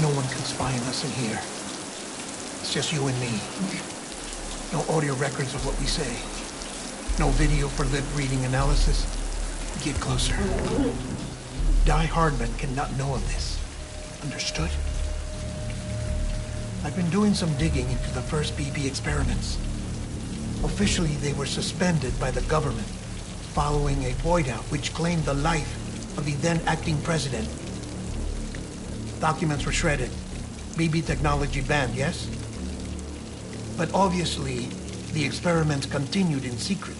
No one can spy on us in here. It's just you and me. No audio records of what we say. No video for lip-reading analysis. Get closer. Die Hardman cannot know of this. Understood? I've been doing some digging into the first BB experiments. Officially, they were suspended by the government following a void-out which claimed the life of the then-acting president. Documents were shredded. BB technology banned, yes? But obviously, the experiments continued in secret,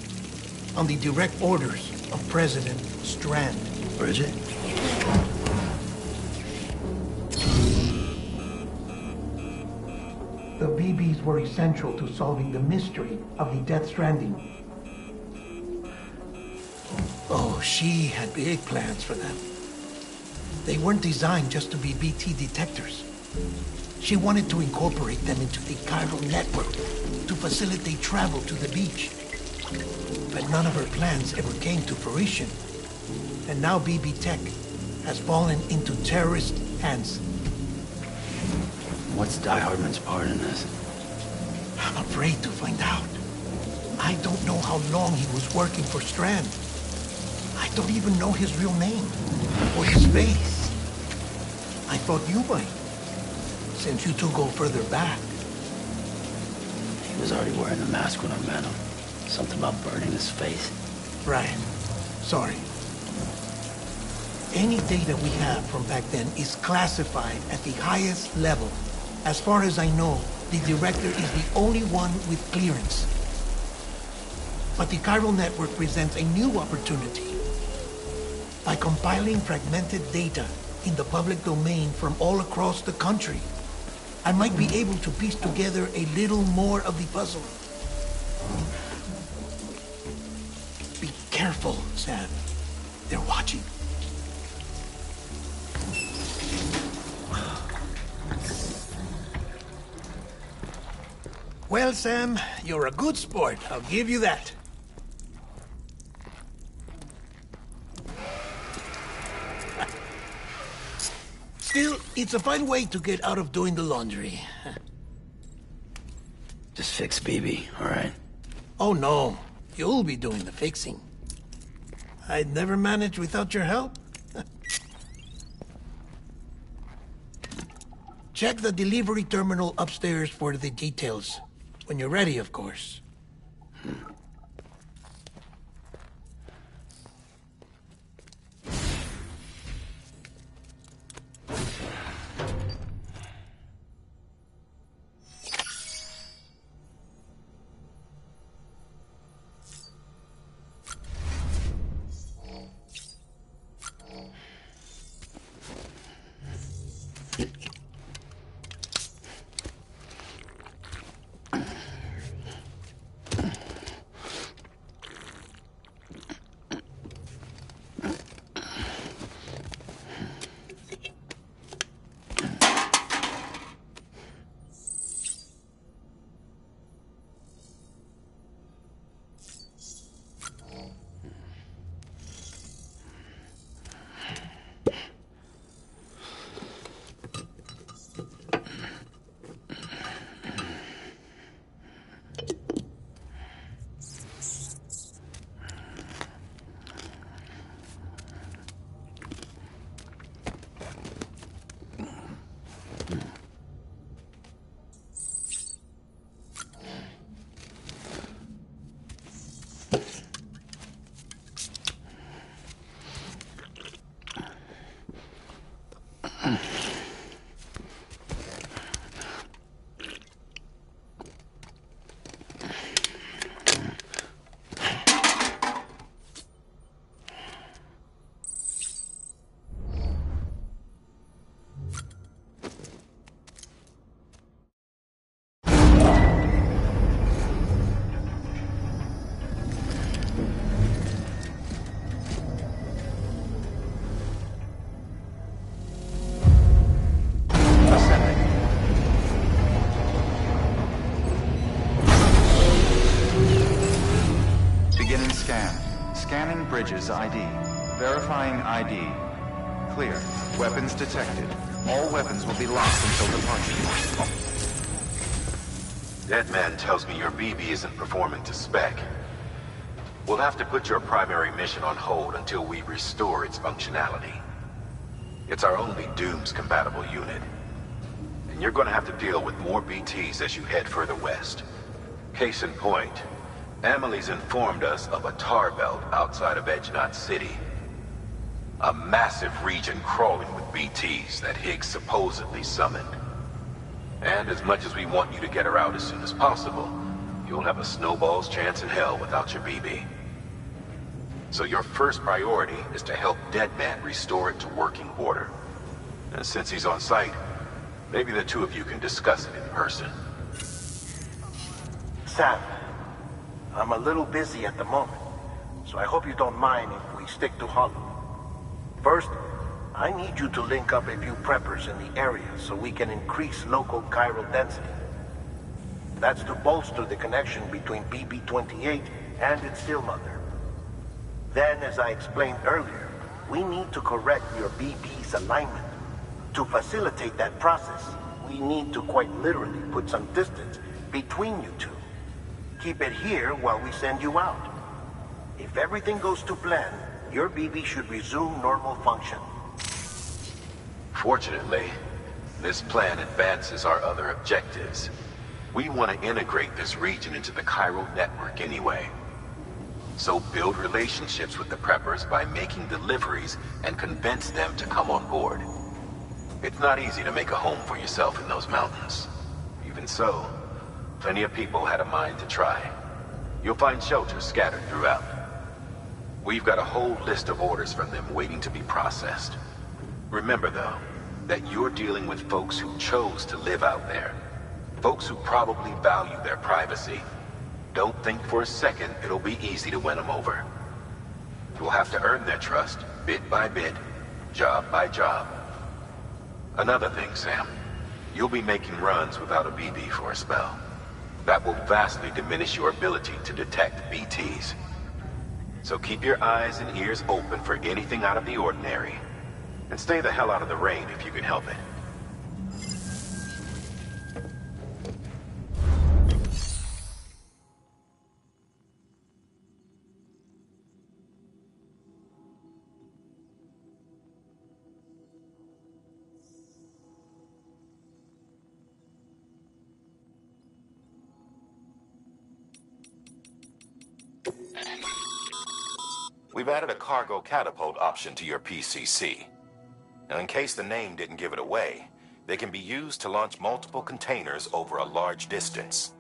on the direct orders of President Strand. Bridget? The BBs were essential to solving the mystery of the Death Stranding. Oh, she had big plans for them. They weren't designed just to be BT detectors. She wanted to incorporate them into the chiral network to facilitate travel to the beach. But none of her plans ever came to fruition. And now BB Tech has fallen into terrorist hands. What's Die Hardman's part in this? I'm afraid to find out. I don't know how long he was working for Strand. I don't even know his real name or his face. I thought you might, since you two go further back. He was already wearing the mask when I met him. Something about burning his face. Right. Sorry. Any data we have from back then is classified at the highest level. As far as I know, the director is the only one with clearance. But the chiral network presents a new opportunity. By compiling fragmented data in the public domain from all across the country, I might be able to piece together a little more of the puzzle. Be careful, Sam. They're watching. Well, Sam, you're a good sport. I'll give you that. Still, it's a fine way to get out of doing the laundry. Just fix BB, all right? Oh, no. You'll be doing the fixing. I'd never manage without your help. Check the delivery terminal upstairs for the details. When you're ready, of course. Bridges ID. Verifying ID. Clear. Weapons detected. All weapons will be locked until departure. Dead Man tells me your BB isn't performing to spec. We'll have to put your primary mission on hold until we restore its functionality. It's our only Dooms-compatible unit. And you're gonna have to deal with more BTs as you head further west. Case in point, Amelie's informed us of a tar belt outside of Edgenot City. A massive region crawling with BTs that Higgs supposedly summoned. And as much as we want you to get her out as soon as possible, you'll have a snowball's chance in hell without your BB. So your first priority is to help Dead Man restore it to working order. And since he's on site, maybe the two of you can discuss it in person. Sam, I'm a little busy at the moment, so I hope you don't mind if we stick to Hollow. First, I need you to link up a few preppers in the area so we can increase local chiral density. That's to bolster the connection between BB-28 and its stillmother. Then, as I explained earlier, we need to correct your BB's alignment. To facilitate that process, we need to quite literally put some distance between you two. Keep it here while we send you out. If everything goes to plan, your BB should resume normal function. Fortunately, this plan advances our other objectives. We want to integrate this region into the chiral network anyway. So build relationships with the preppers by making deliveries and convince them to come on board. It's not easy to make a home for yourself in those mountains. Even so, plenty of people had a mind to try. You'll find shelters scattered throughout. We've got a whole list of orders from them waiting to be processed. Remember, though, that you're dealing with folks who chose to live out there. Folks who probably value their privacy. Don't think for a second it'll be easy to win them over. You'll have to earn their trust, bit by bit, job by job. Another thing, Sam. You'll be making runs without a BB for a spell. That will vastly diminish your ability to detect BTs. So keep your eyes and ears open for anything out of the ordinary. And stay the hell out of the rain if you can help it. We've added a cargo catapult option to your PCC. Now, in case the name didn't give it away, they can be used to launch multiple containers over a large distance.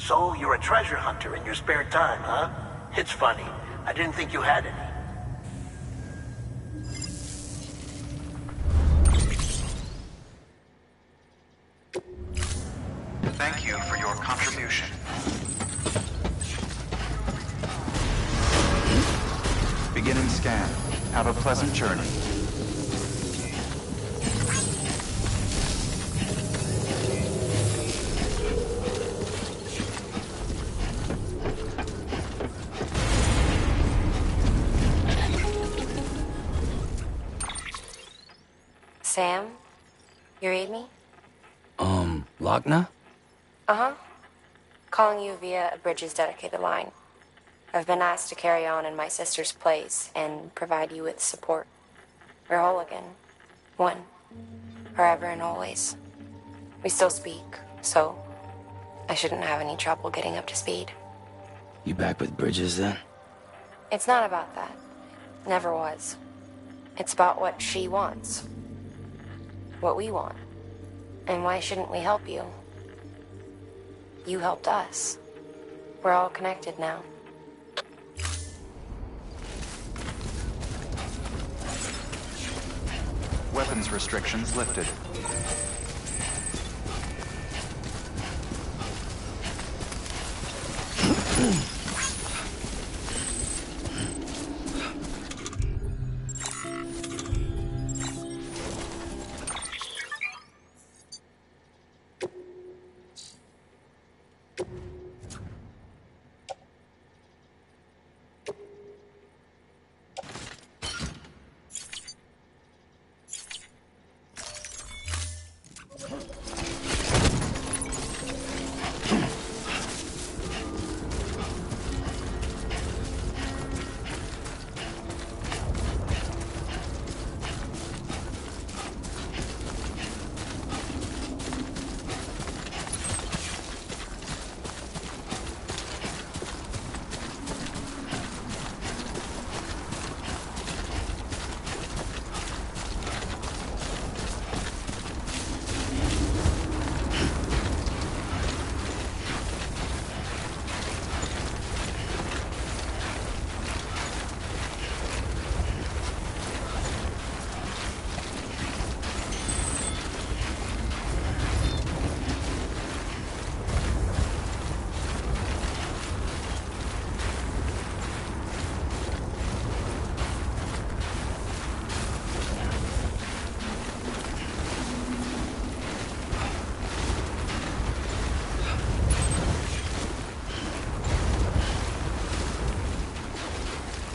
So, you're a treasure hunter in your spare time, huh? It's funny. I didn't think you had any. Thank you for your contribution. Beginning scan. Have a pleasant journey. Sam? You read me? Lochna? Uh-huh. Calling you via a Bridges dedicated line. I've been asked to carry on in my sister's place and provide you with support. We're whole again. One. Forever and always. We still speak, so I shouldn't have any trouble getting up to speed. You back with Bridges then? It's not about that. Never was. It's about what she wants. What we want. And why shouldn't we help you? You helped us. We're all connected now. Weapons restrictions lifted.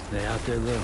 They out there, Lou?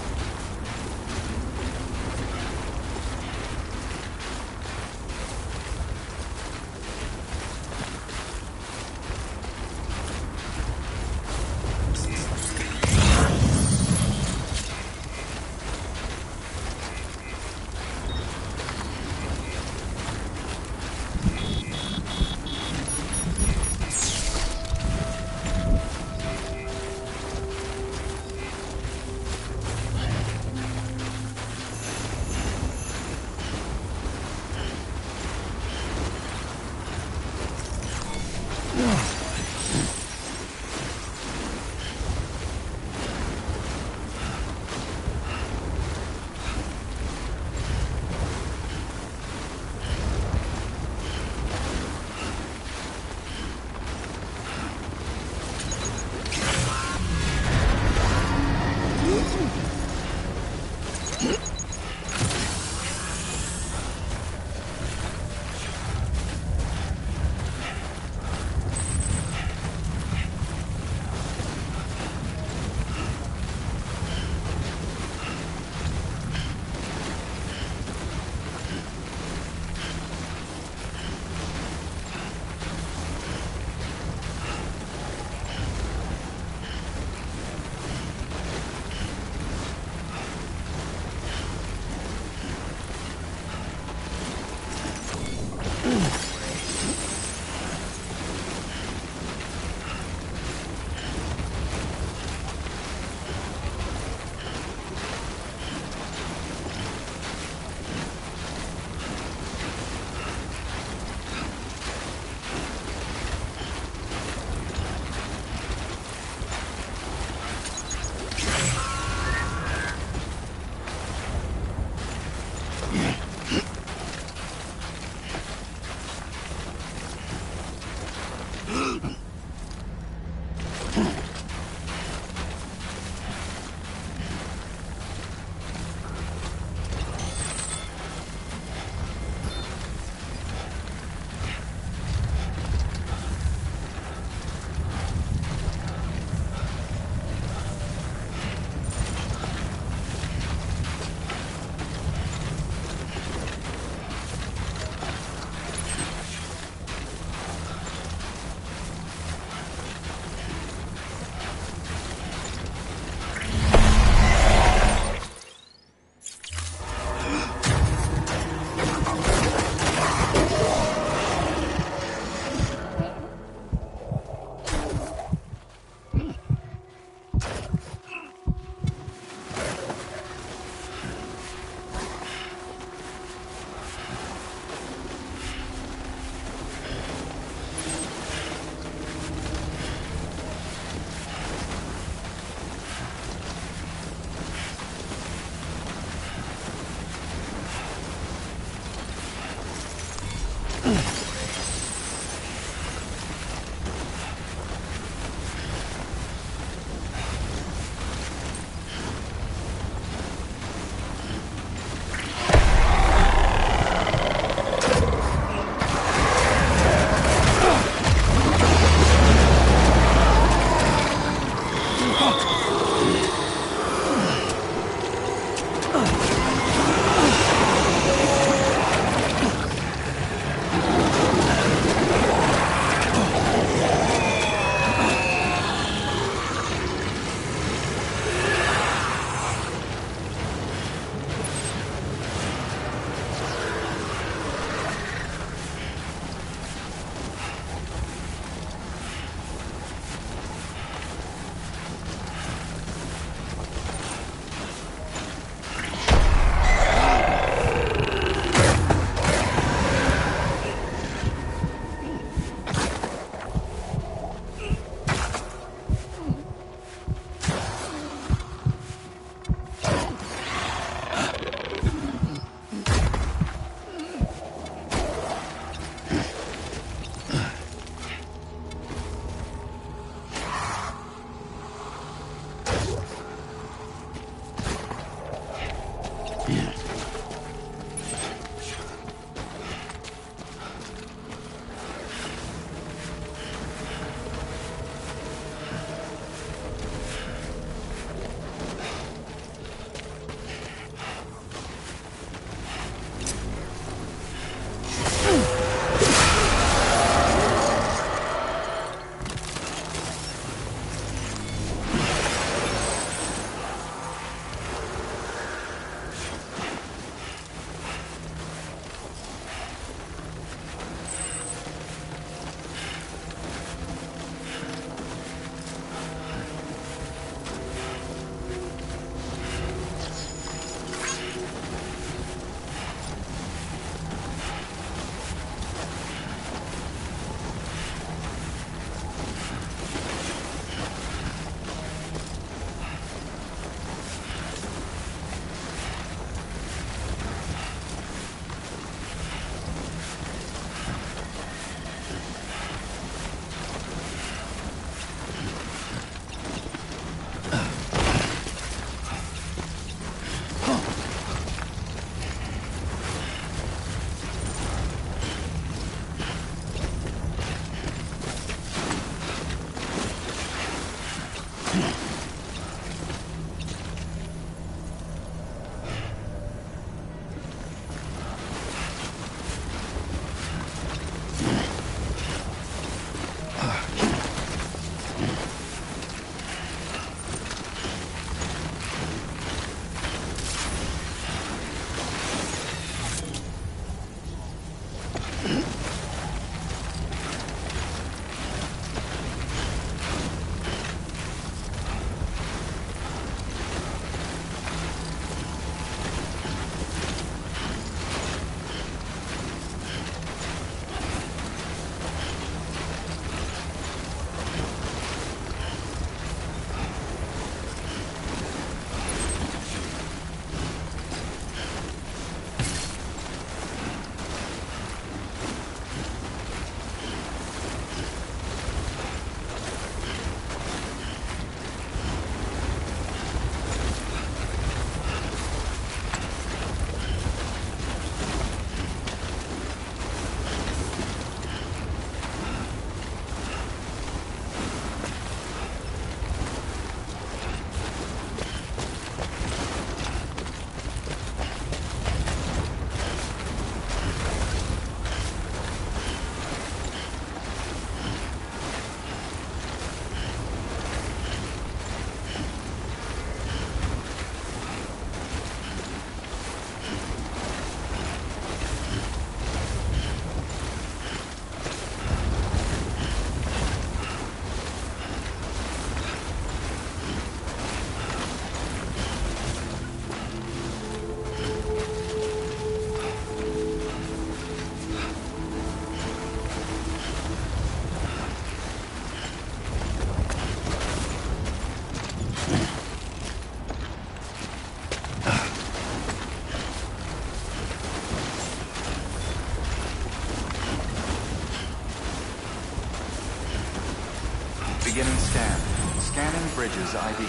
Beginning scan. Scanning bridges ID.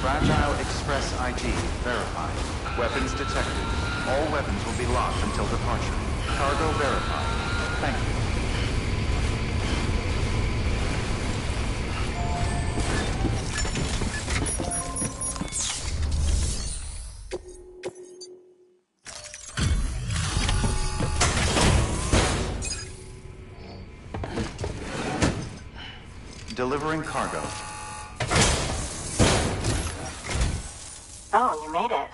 Fragile Express ID verified. Weapons detected. All weapons will be locked until departure. Cargo verified. Thank you. Delivering cargo. Oh, you made it.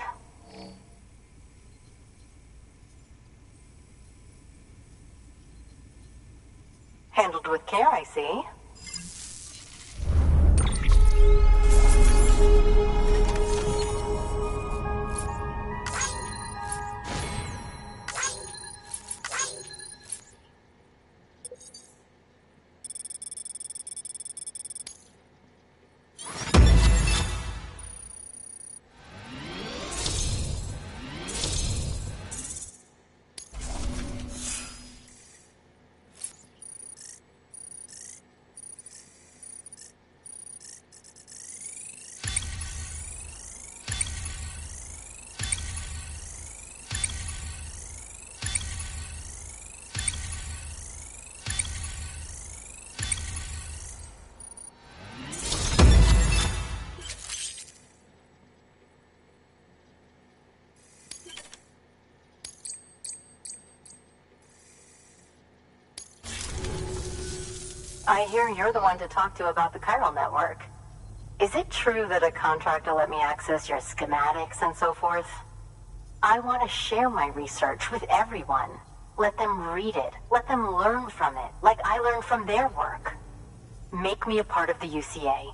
Handled with care, I see. I hear you're the one to talk to about the chiral network. Is it true that a contractor let me access your schematics and so forth? I want to share my research with everyone. Let them read it. Let them learn from it, like I learned from their work. Make me a part of the UCA.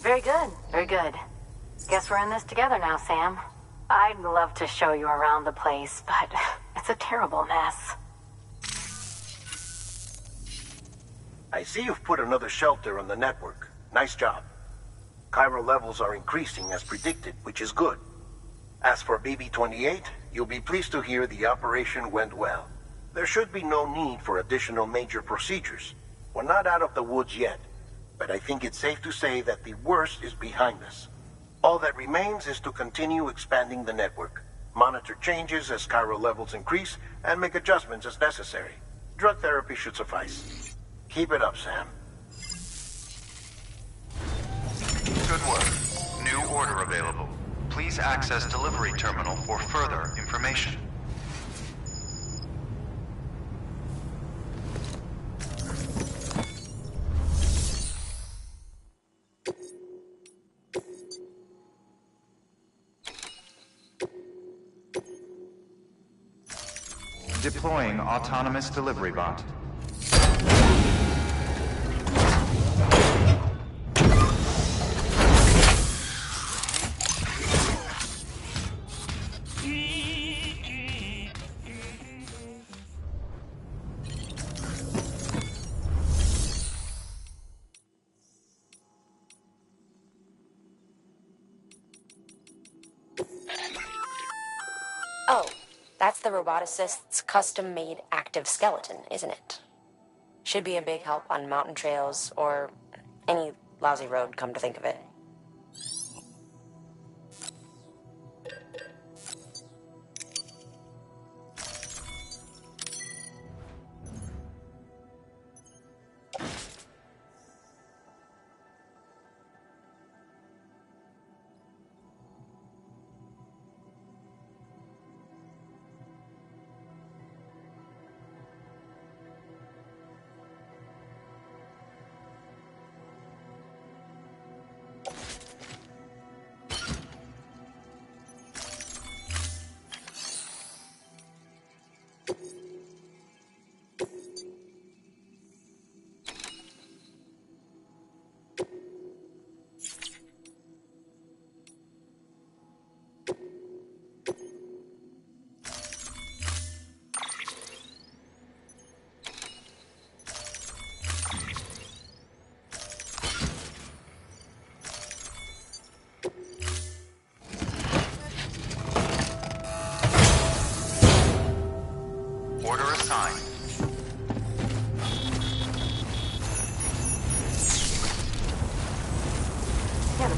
Very good, very good. Guess we're in this together now, Sam. I'd love to show you around the place, but it's a terrible mess. I see you've put another shelter on the network. Nice job. Chiral levels are increasing as predicted, which is good. As for BB-28, you'll be pleased to hear the operation went well. There should be no need for additional major procedures. We're not out of the woods yet, but I think it's safe to say that the worst is behind us. All that remains is to continue expanding the network, monitor changes as chiral levels increase, and make adjustments as necessary. Drug therapy should suffice. Keep it up, Sam. Good work. New order available. Please access delivery terminal for further information. Deploying autonomous delivery bot. Oh, that's the roboticist's custom-made active skeleton, isn't it? Should be a big help on mountain trails or any lousy road, come to think of it.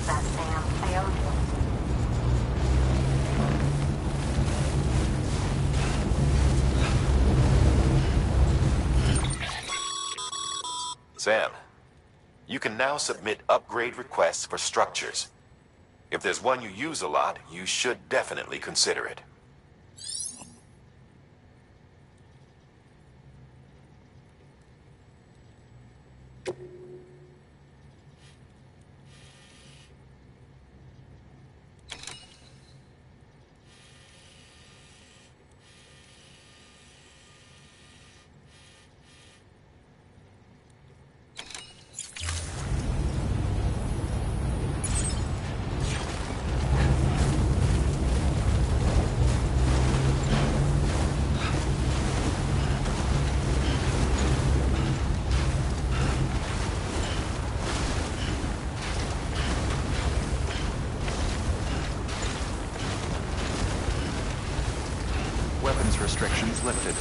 with that, Sam. I owe you. Sam, you can now submit upgrade requests for structures. If there's one you use a lot, you should definitely consider it. Weapons restrictions lifted.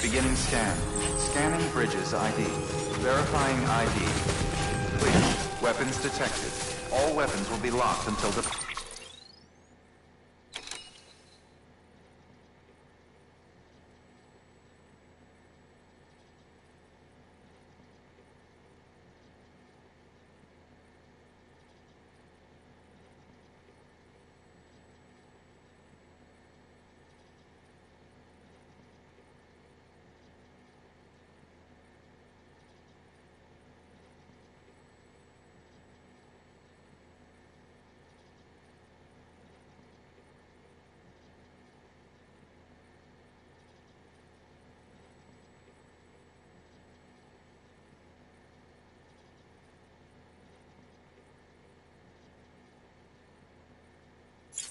Beginning scan. Scanning bridges ID. Verifying ID. Clear. Weapons detected. All weapons will be locked until the...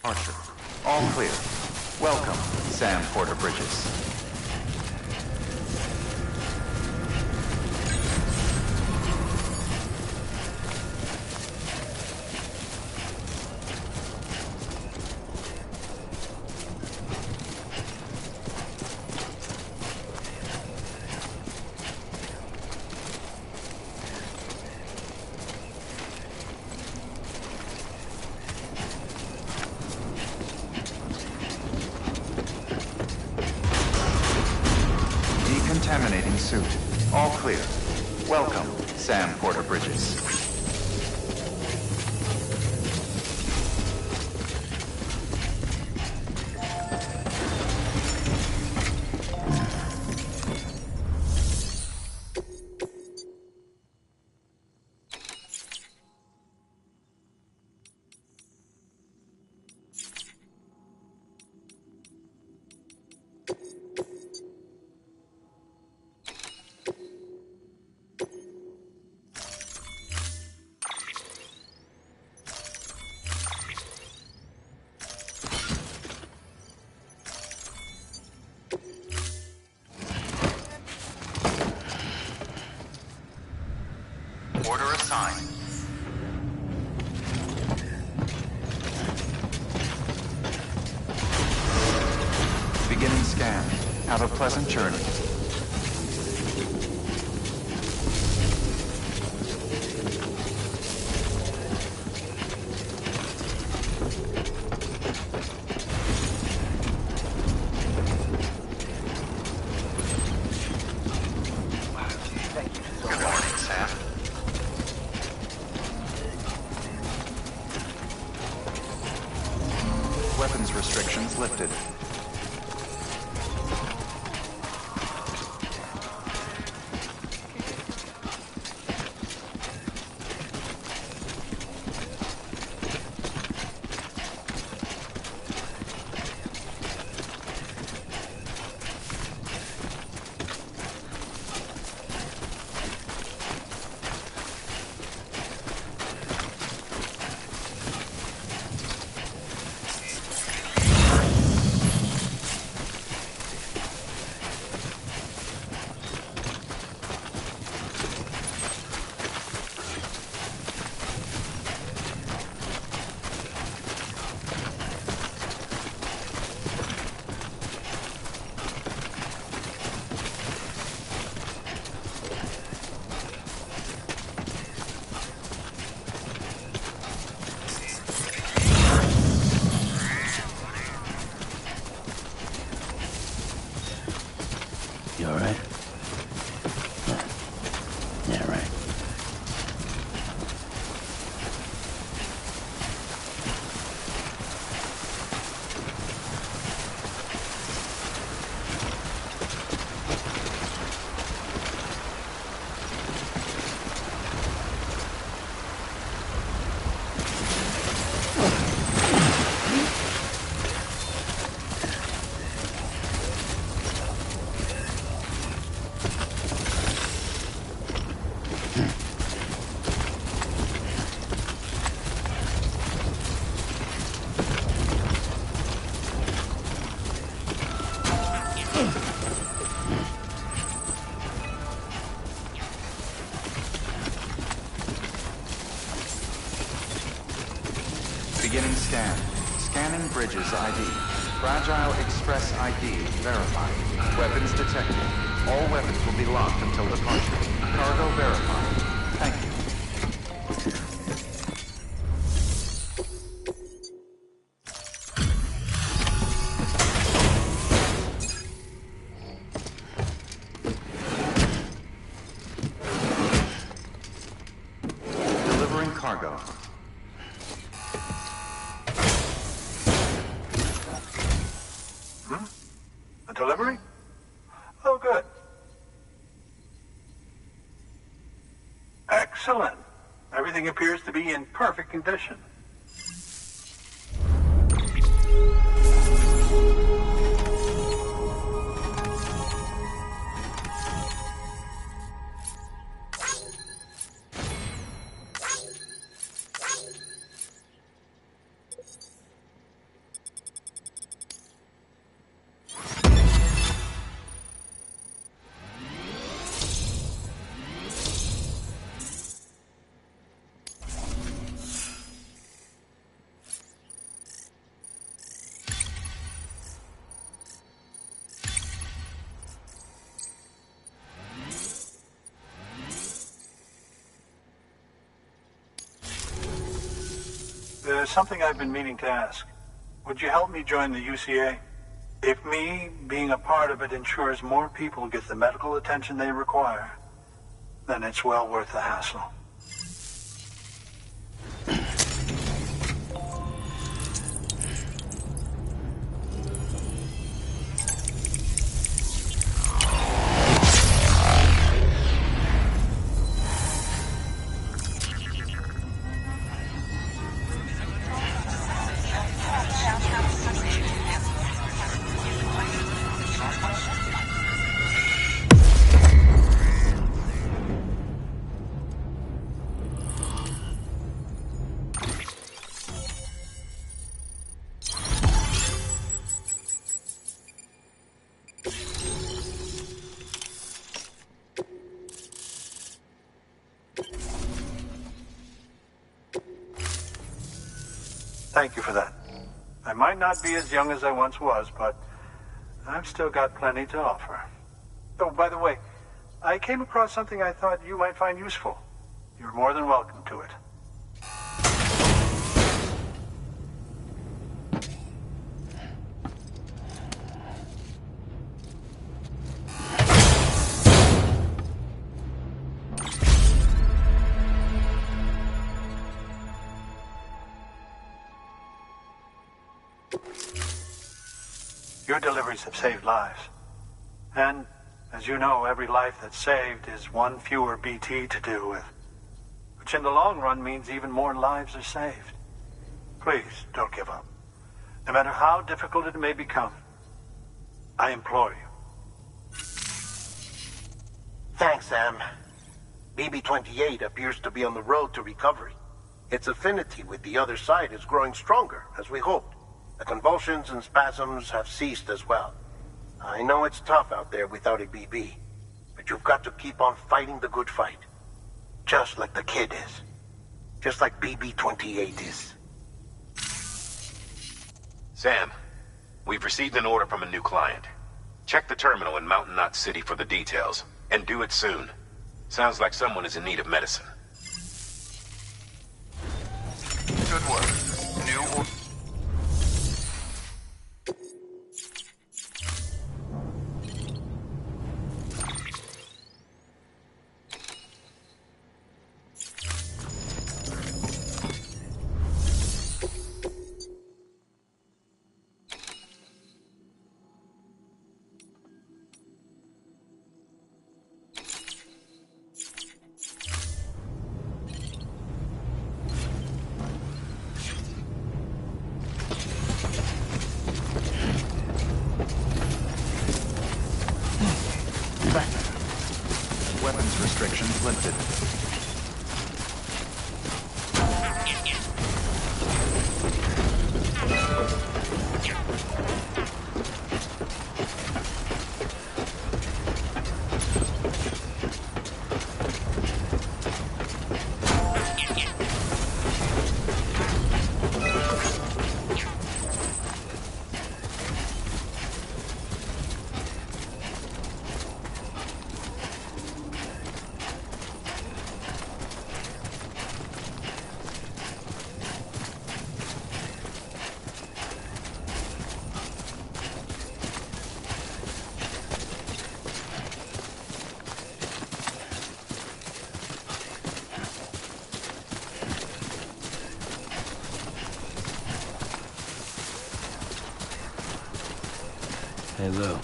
Departure. All clear. Welcome, Sam Porter Bridges. Decontaminating suit. All clear. Welcome, Sam Porter Bridges. Order assigned. Beginning scan. Have a pleasant journey. Good morning, Sam. Weapons restrictions lifted. Scan. Scanning bridges ID. Fragile Express ID verified. Weapons detected. All weapons will be locked until departure. Cargo verified. Thank you. Delivering cargo. A delivery? Oh, good. Excellent. Everything appears to be in perfect condition. There's something I've been meaning to ask. Would you help me join the UCA? If me being a part of it ensures more people get the medical attention they require, then it's well worth the hassle. Thank you for that. I might not be as young as I once was, but I've still got plenty to offer. Oh, by the way, I came across something I thought you might find useful. You're more than welcome to it. Your deliveries have saved lives. And, as you know, every life that's saved is one fewer BT to deal with. Which in the long run means even more lives are saved. Please, don't give up. No matter how difficult it may become, I implore you. Thanks, Sam. BB-28 appears to be on the road to recovery. Its affinity with the other side is growing stronger, as we hoped. The convulsions and spasms have ceased as well. I know it's tough out there without a BB, but you've got to keep on fighting the good fight. Just like the kid is. Just like BB-28 is. Sam, we've received an order from a new client. Check the terminal in Mountain Knot City for the details, and do it soon. Sounds like someone is in need of medicine. Good work. New order. Weapons restrictions lifted. Hey, Lou.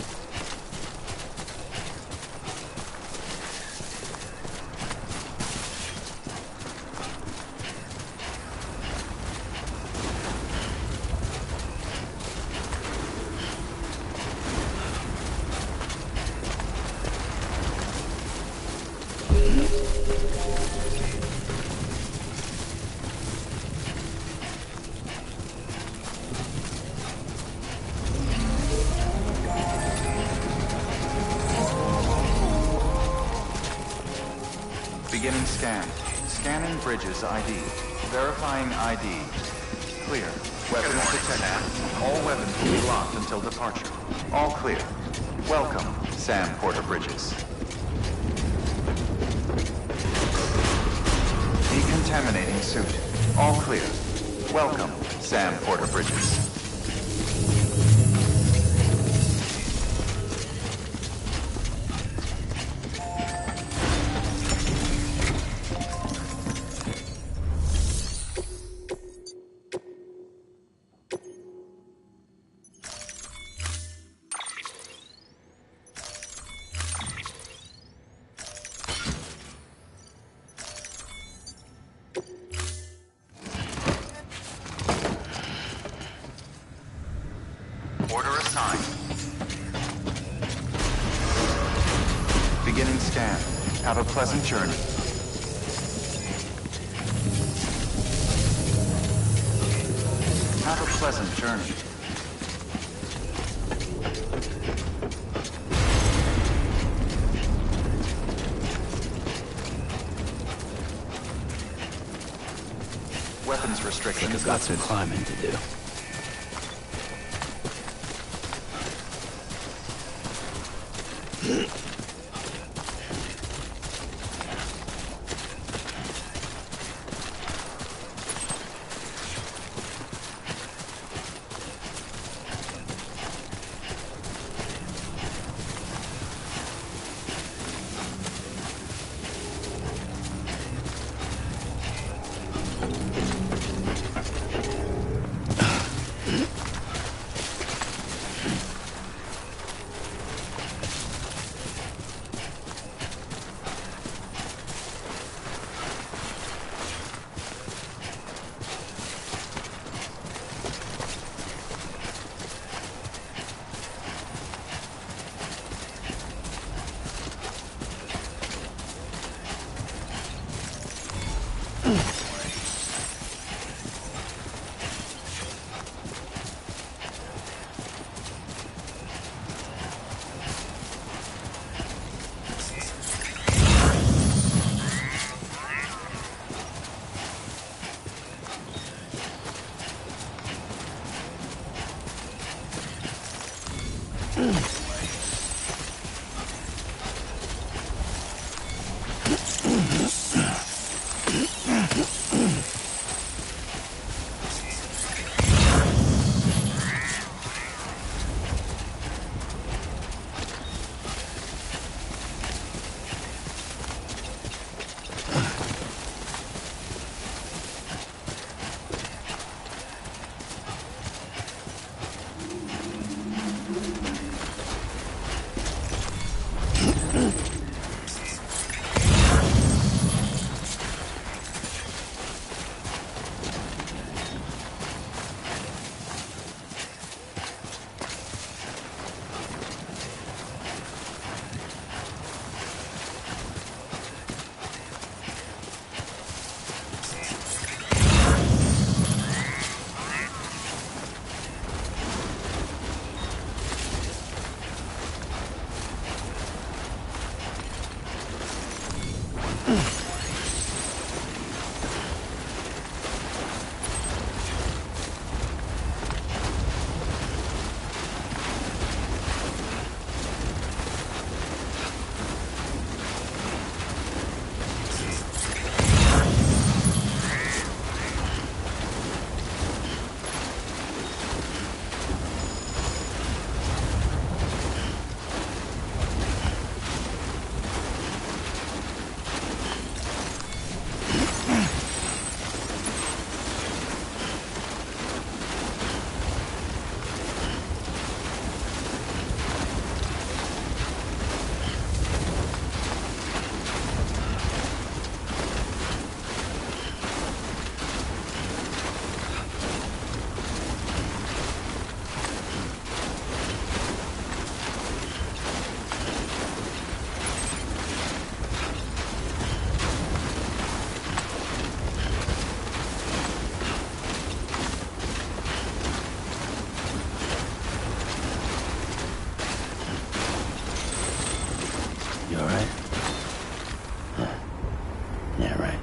Beginning scan. Scanning Bridges ID. Verifying ID. Clear. Weapons detected. All weapons will be locked until departure. All clear. Welcome, Sam Porter Bridges. Decontaminating suit. All clear. Welcome, Sam Porter Bridges. Order assigned. Beginning scan. Have a pleasant journey. Have a pleasant journey. Weapons restrictions. I've got some climbing to do. Yeah, right.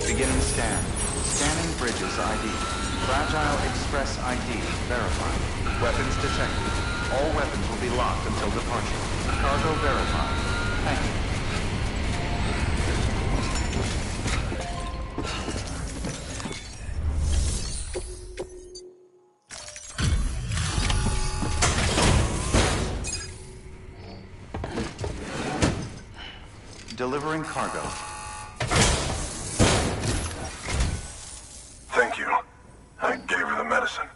Beginning scan. Scanning bridges ID. Fragile Express ID verified. Weapons detected. All weapons will be locked until departure. Cargo verified. Thank you. Delivering cargo. Thank you. I gave her the medicine.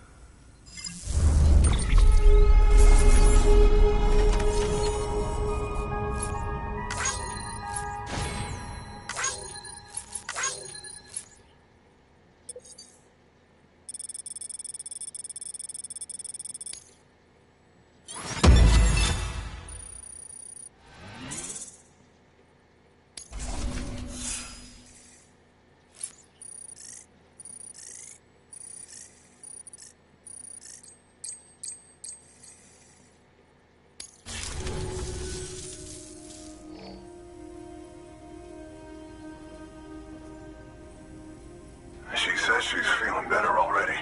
She says she's feeling better already.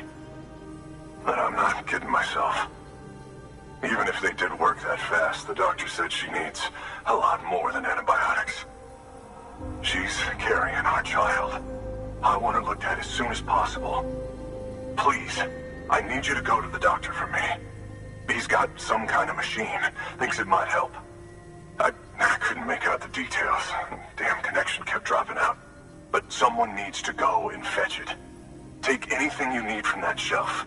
But I'm not kidding myself. Even if if they did work that fast, the doctor said she needs a lot more than antibiotics. She's carrying our child. I want her looked at as soon as possible. Please, I need you to go to the doctor for me. He's got some kind of machine. Thinks it might help. I couldn't make out the details. Damn connection kept dropping out. But someone needs to go and fetch it. Take anything you need from that shelf.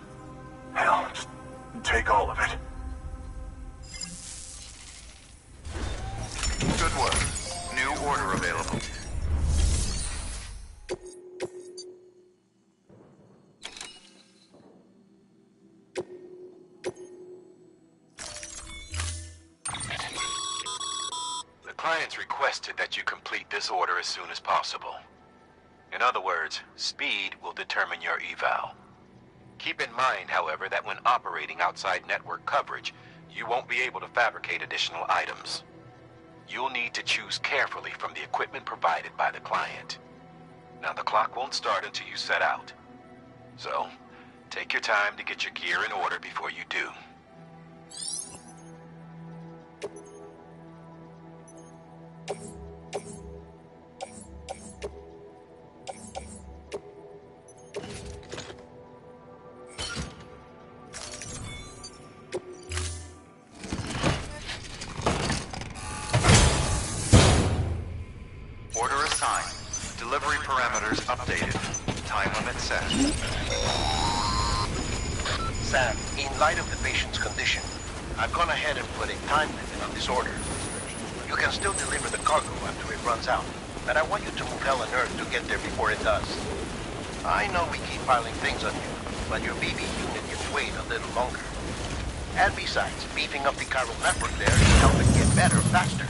Hell, just take all of it. Good work. New order available. The client's requested that you complete this order as soon as possible. In other words, speed will determine your eval. Keep in mind, however, that when operating outside network coverage, you won't be able to fabricate additional items. You'll need to choose carefully from the equipment provided by the client. Now, the clock won't start until you set out. So, take your time to get your gear in order before you do. Order assigned. Delivery parameters updated. Time limit set. Sam, in light of the patient's condition, I've gone ahead and put a time limit on this order. You can still deliver the cargo after it runs out, but I want you to move hell and earth to get there before it does. I know we keep piling things on you, but your BB unit can wait a little longer. And besides, beefing up the chiral network there should help it get better faster.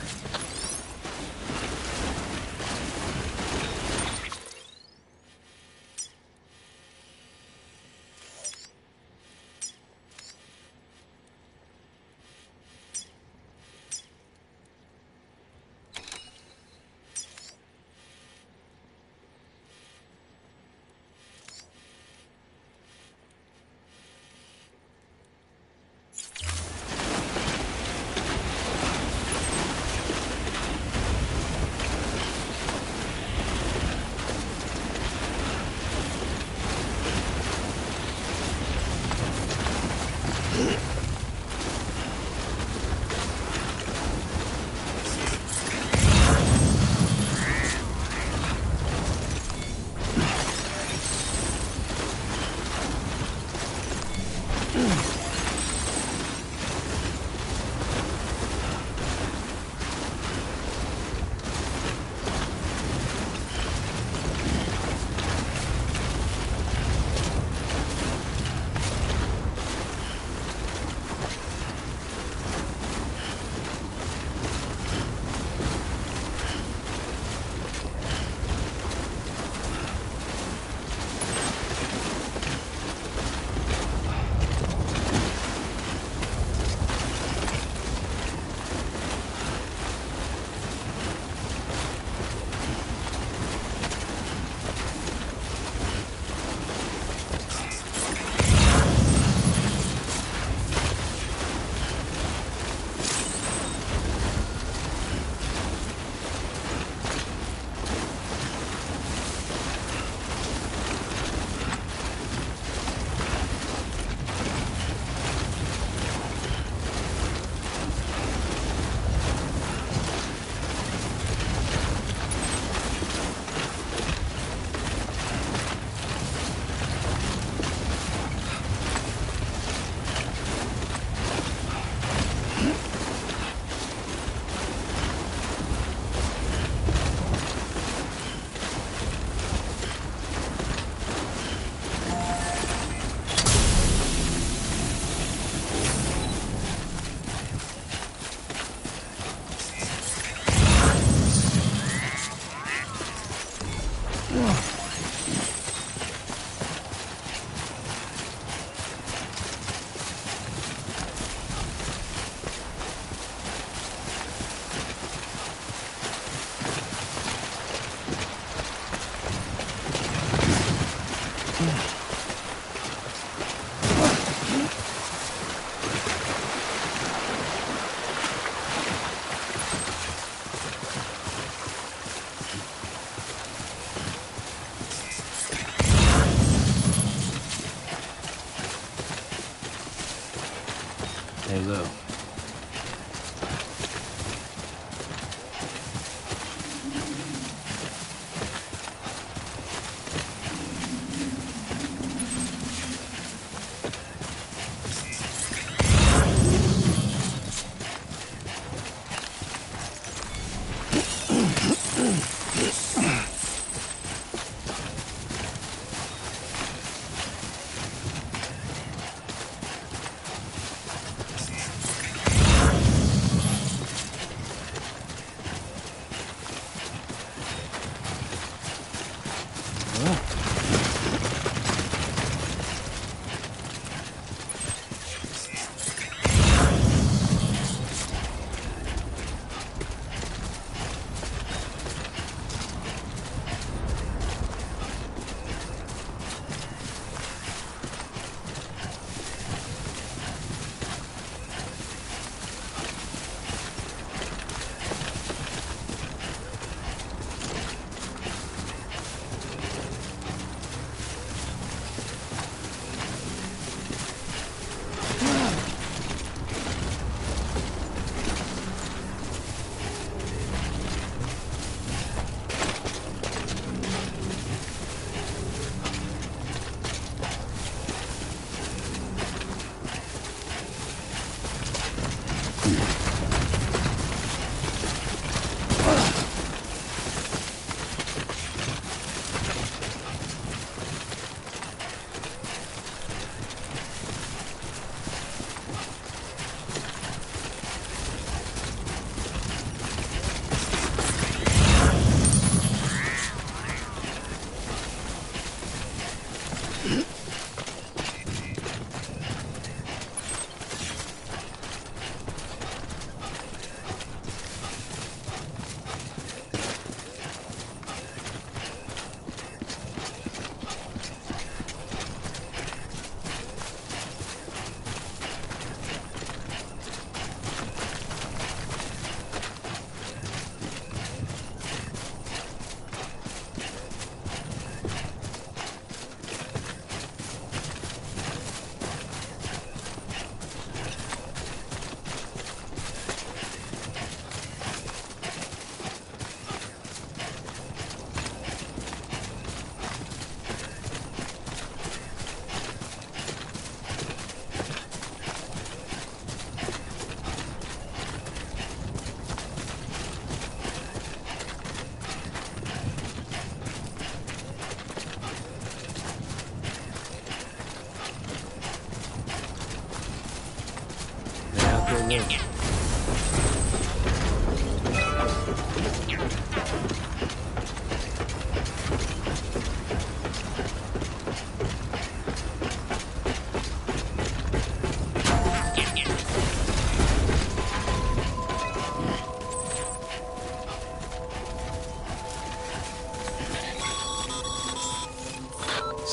Hey, Lou.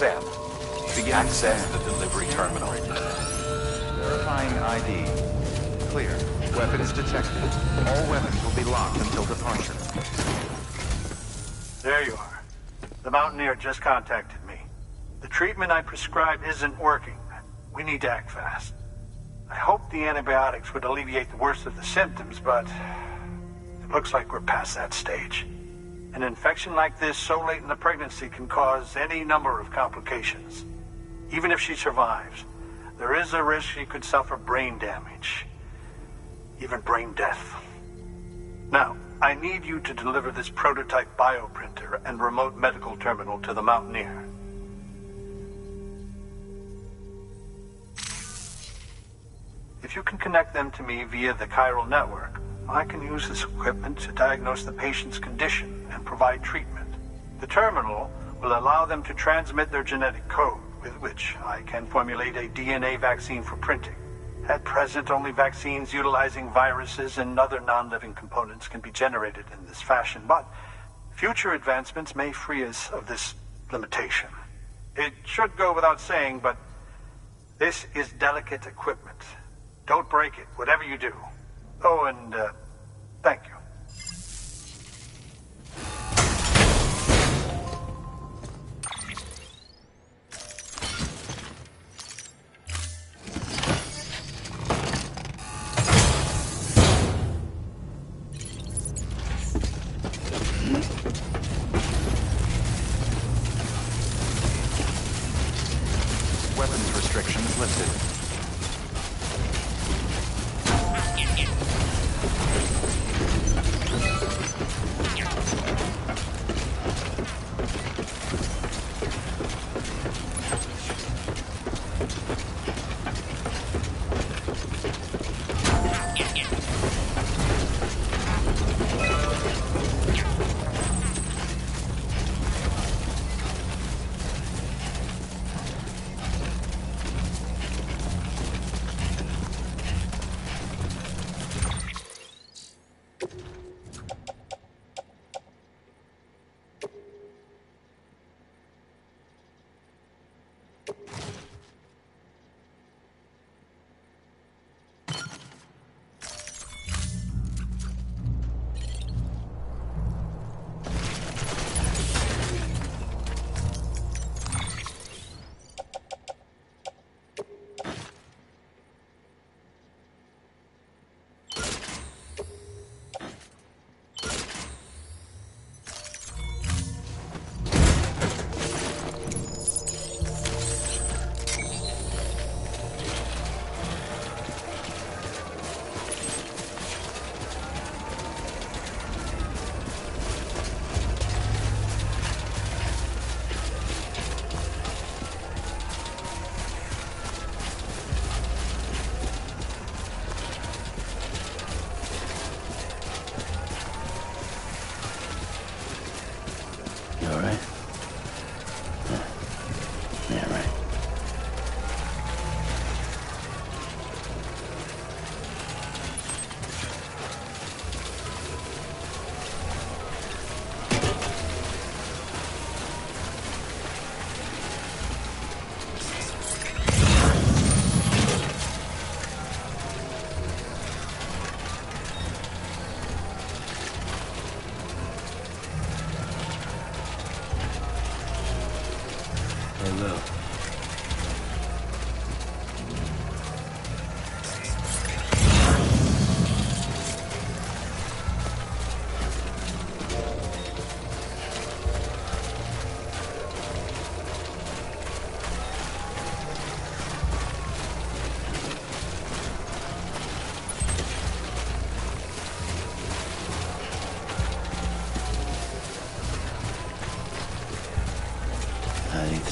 Sam, begin access the delivery terminal. Verifying ID. Clear. Weapons detected. All weapons will be locked until departure. There you are. The Mountaineer just contacted me. The treatment I prescribed isn't working. We need to act fast. I hoped the antibiotics would alleviate the worst of the symptoms, but it looks like we're past that stage. An infection like this so late in the pregnancy can cause any number of complications. Even if she survives, there is a risk she could suffer brain damage, even brain death. Now, I need you to deliver this prototype bioprinter and remote medical terminal to the Mountaineer. If you can connect them to me via the chiral network, I can use this equipment to diagnose the patient's condition and provide treatment. The terminal will allow them to transmit their genetic code, with which I can formulate a DNA vaccine for printing. At present, only vaccines utilizing viruses and other non-living components can be generated in this fashion, but future advancements may free us of this limitation. It should go without saying, but this is delicate equipment. Don't break it, whatever you do. Oh, and thank you.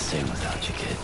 same without you, kid.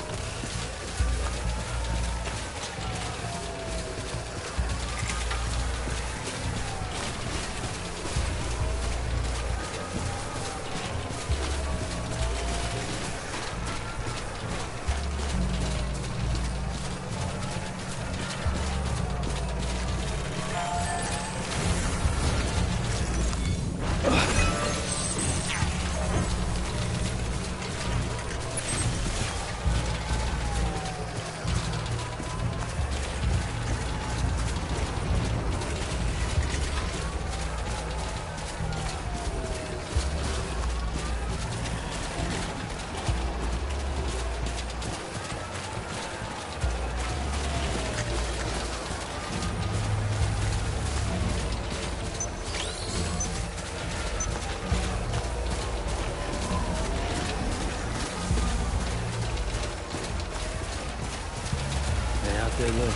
Good look.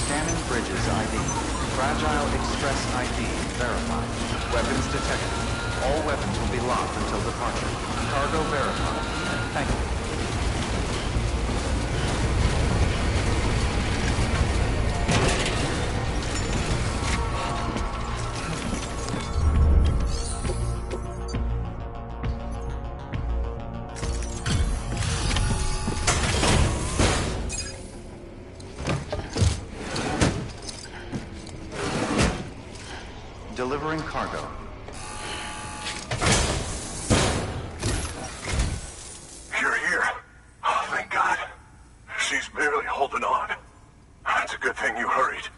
Scanning bridges ID. Fragile Express ID verified. Weapons detected. All weapons will be locked until departure. Cargo verified. Thank you. Delivering cargo. You're here. Oh, thank God. She's barely holding on. It's a good thing you hurried.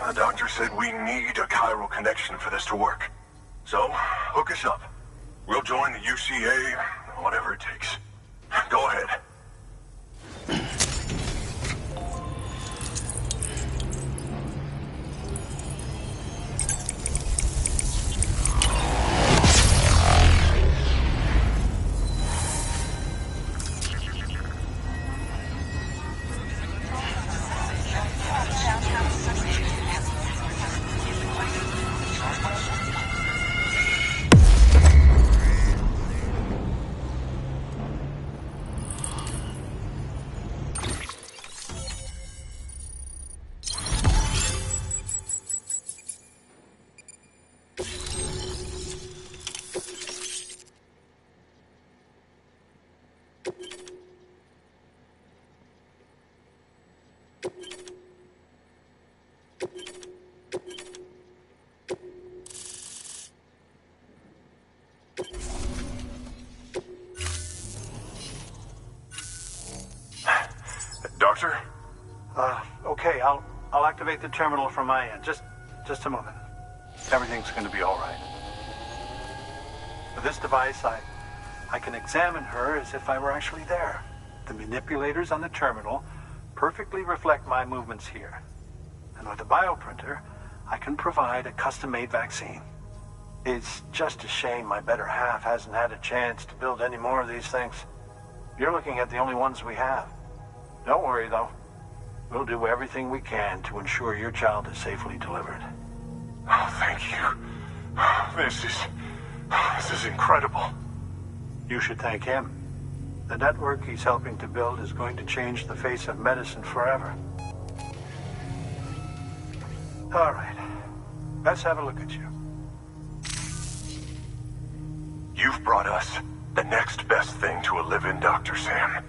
The doctor said we need a chiral connection for this to work. So, hook us up. We'll join the UCA, whatever it takes. Go ahead. Doctor? Okay, I'll activate the terminal from my end. Just a moment. Everything's gonna be all right. With this device, I can examine her as if I were actually there. The manipulators on the terminal perfectly reflect my movements here. And with the bioprinter, I can provide a custom-made vaccine. It's just a shame my better half hasn't had a chance to build any more of these things. You're looking at the only ones we have. Don't worry, though. We'll do everything we can to ensure your child is safely delivered. Oh, thank you. This is incredible. You should thank him. The network he's helping to build is going to change the face of medicine forever. All right. Let's have a look at you. You've brought us the next best thing to a live-in, Dr. Sam.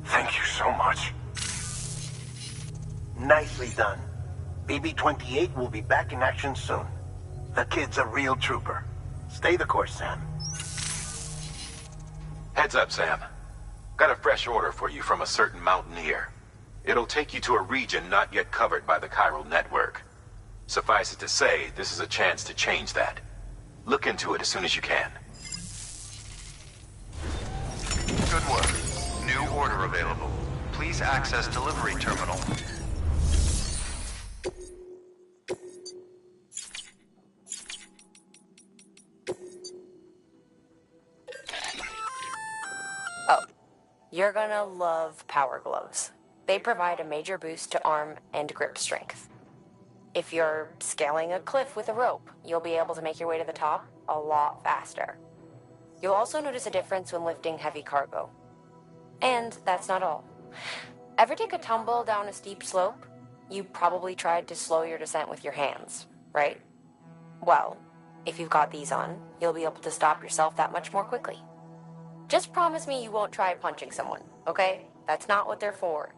Thank you so much. Nicely done. BB-28 will be back in action soon. The kid's a real trooper. Stay the course, Sam. Heads up, Sam. Got a fresh order for you from a certain mountaineer. It'll take you to a region not yet covered by the chiral network. Suffice it to say, this is a chance to change that. Look into it as soon as you can. Good work. New order available. Please access delivery terminal. Oh, you're gonna love power gloves. They provide a major boost to arm and grip strength. If you're scaling a cliff with a rope, you'll be able to make your way to the top a lot faster. You'll also notice a difference when lifting heavy cargo. And that's not all. Ever take a tumble down a steep slope? You probably tried to slow your descent with your hands, right? Well, if you've got these on, you'll be able to stop yourself that much more quickly. Just promise me you won't try punching someone, okay? That's not what they're for.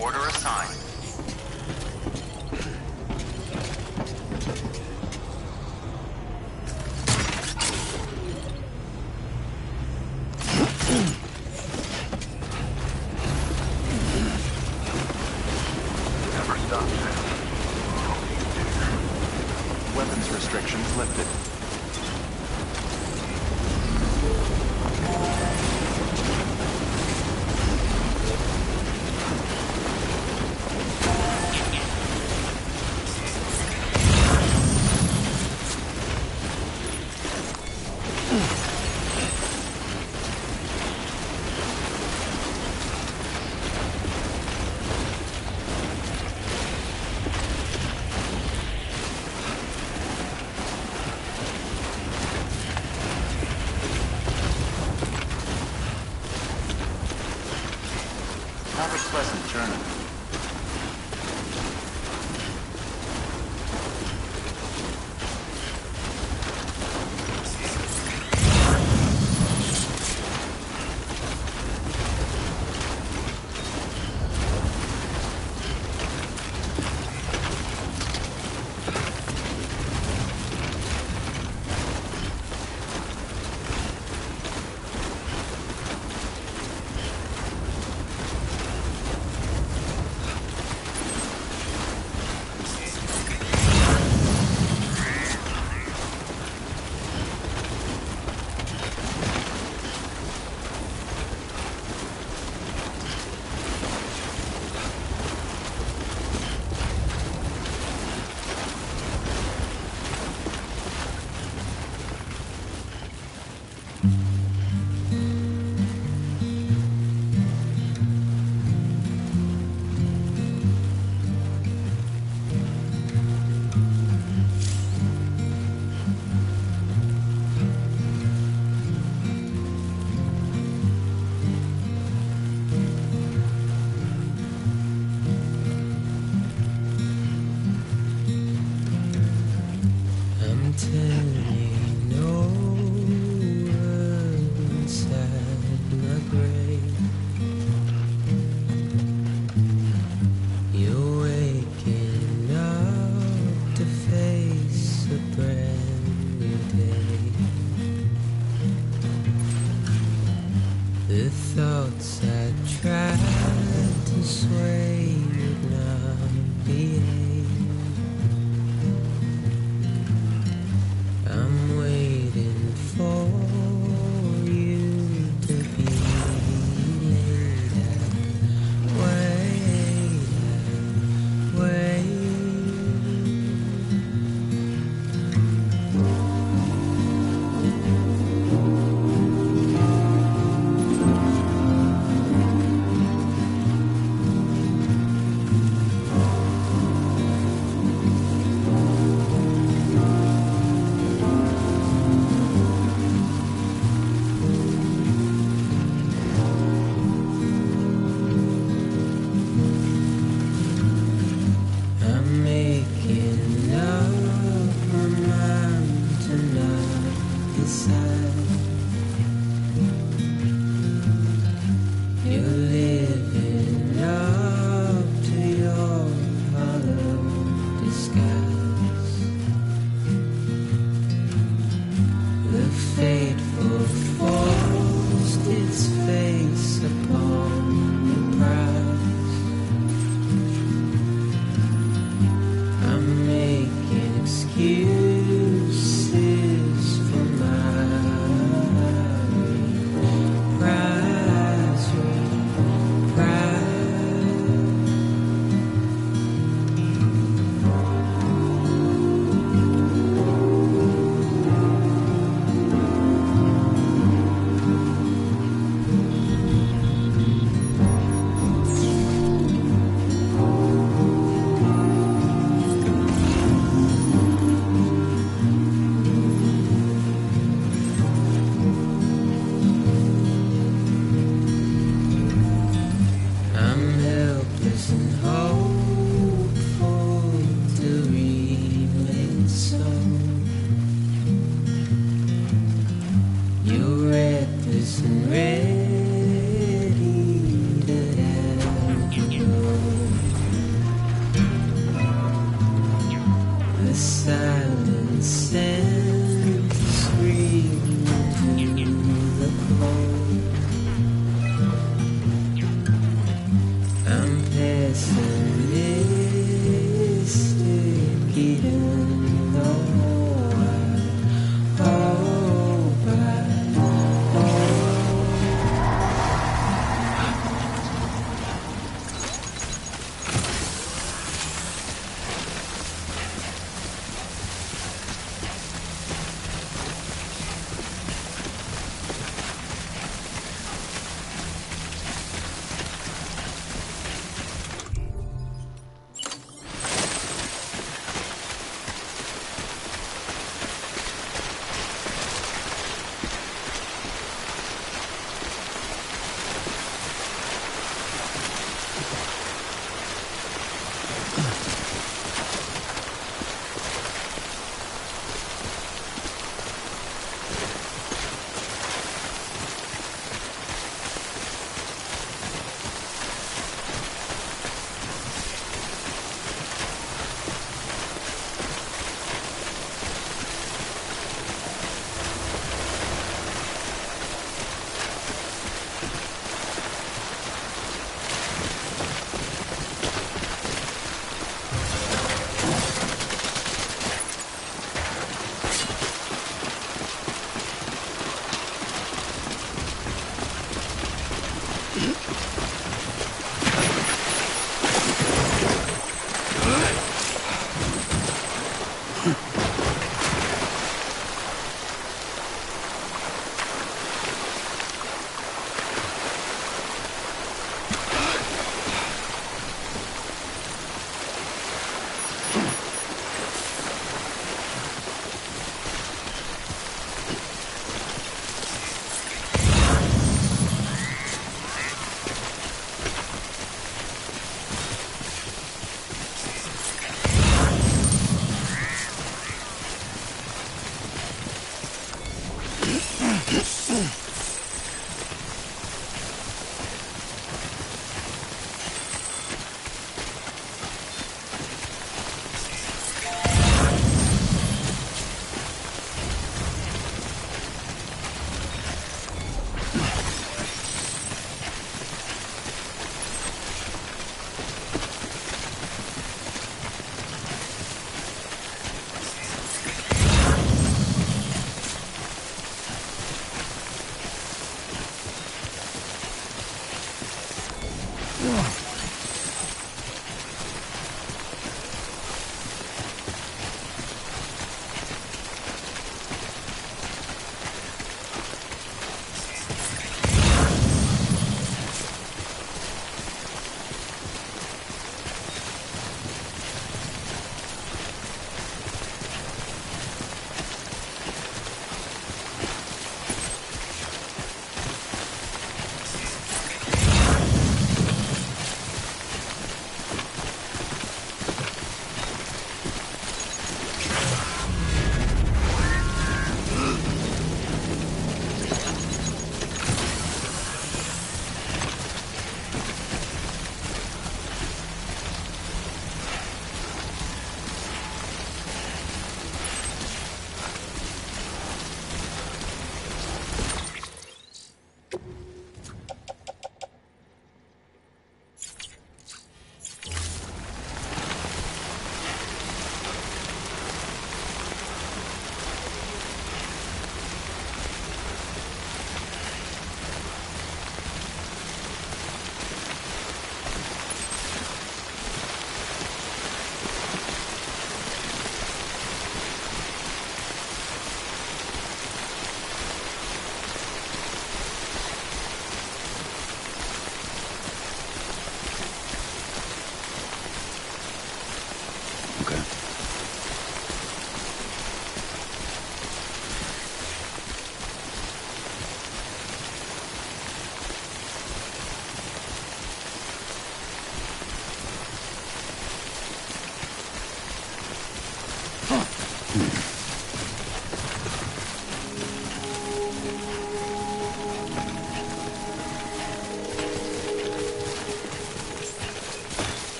Order assigned. Never stop, Sam. Weapons restrictions lifted. Have a pleasant journey.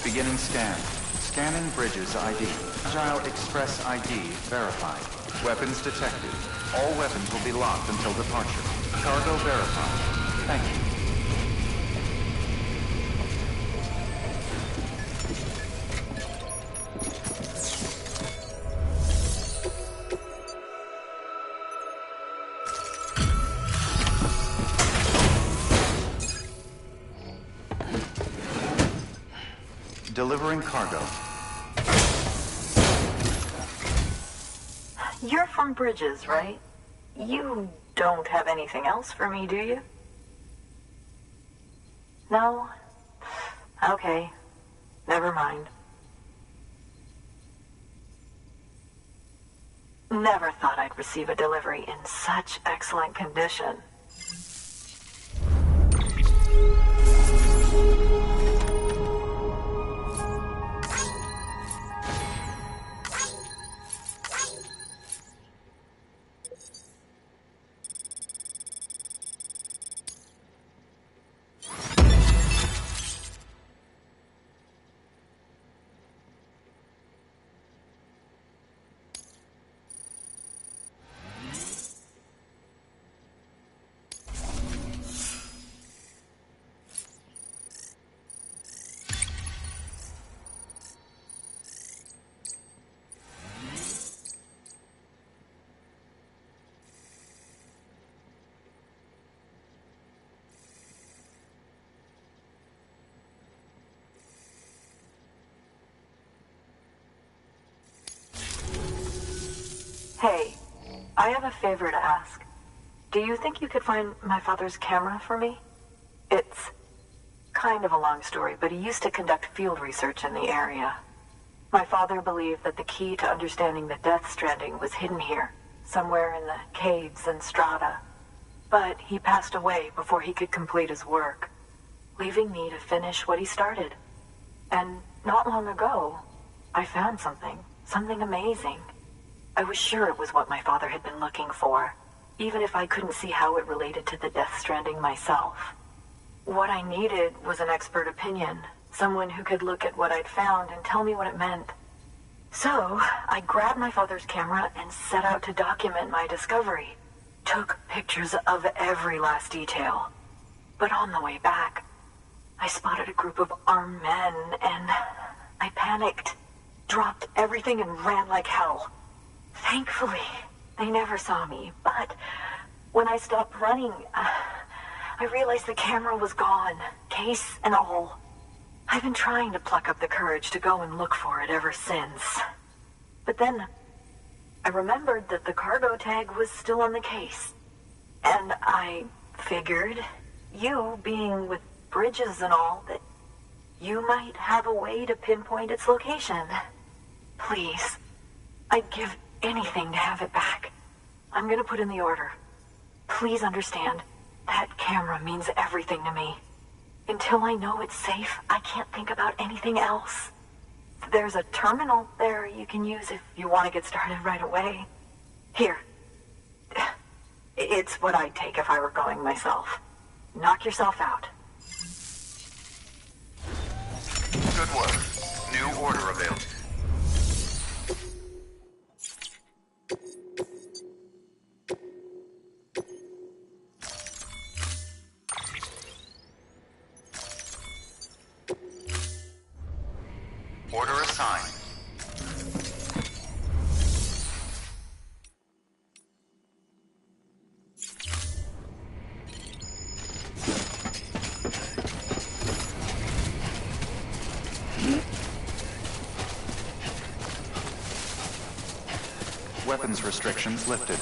Beginning scan. Scanning bridges ID. Agile Express ID verified. Weapons detected. All weapons will be locked until departure. Cargo verified. Thank you. Delivering cargo. You're from Bridges, right? You don't have anything else for me, do you? No? Okay. Never mind. Never thought I'd receive a delivery in such excellent condition. Hey, I have a favor to ask. Do you think you could find my father's camera for me? It's kind of a long story, but he used to conduct field research in the area. My father believed that the key to understanding the Death Stranding was hidden here, somewhere in the caves and strata. But he passed away before he could complete his work, leaving me to finish what he started. And not long ago, I found something amazing. I was sure it was what my father had been looking for, even if I couldn't see how it related to the Death Stranding myself. What I needed was an expert opinion, someone who could look at what I'd found and tell me what it meant. So, I grabbed my father's camera and set out to document my discovery. Took pictures of every last detail. But on the way back, I spotted a group of armed men and I panicked, dropped everything and ran like hell. Thankfully, they never saw me, but when I stopped running, I realized the camera was gone, case and all. I've been trying to pluck up the courage to go and look for it ever since. But then, I remembered that the cargo tag was still on the case. And I figured, you being with Bridges and all, that you might have a way to pinpoint its location. Please, I'd give anything to have it back. I'm gonna put in the order. Please understand, that camera means everything to me. Until I know it's safe, I can't think about anything else. There's a terminal there you can use if you want to get started right away. Here. It's what I'd take if I were going myself. Knock yourself out. Good work. New order available. Order assigned. Weapons restrictions lifted.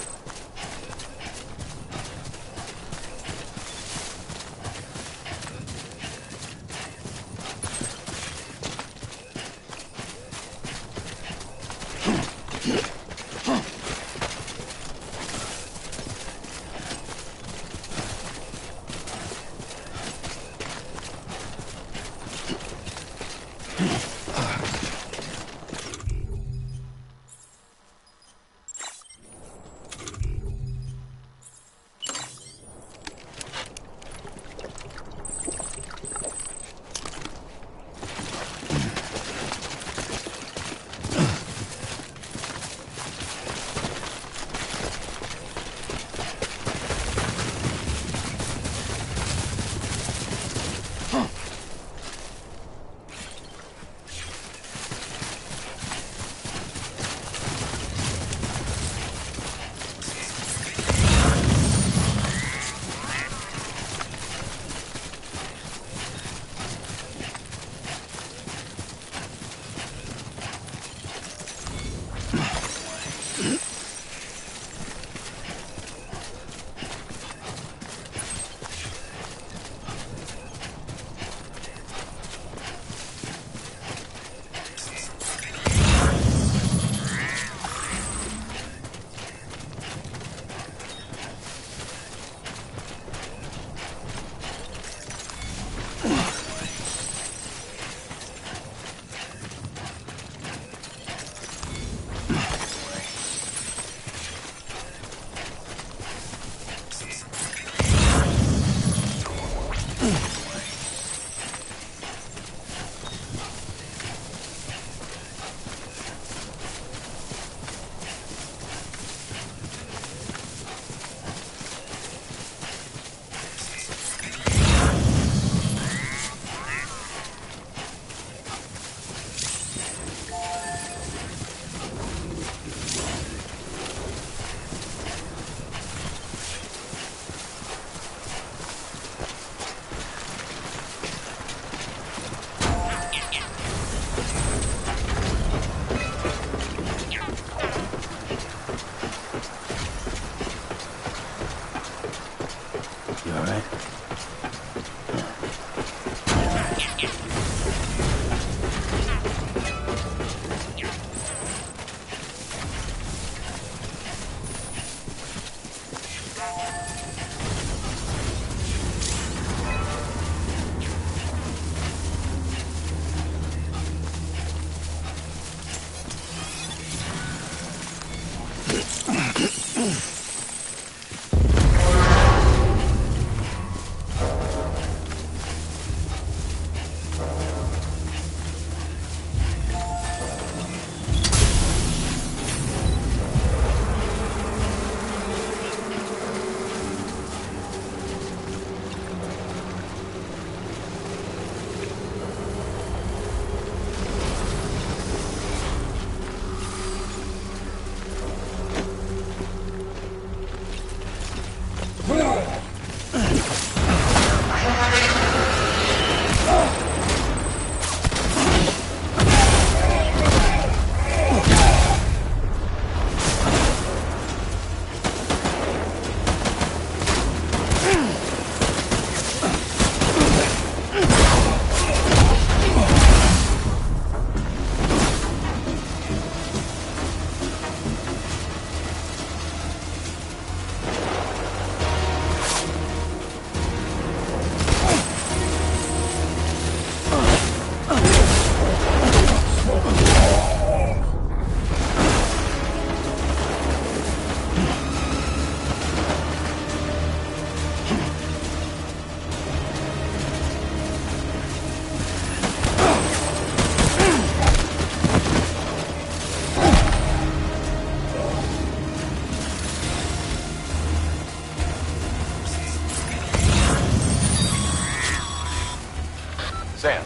Sam,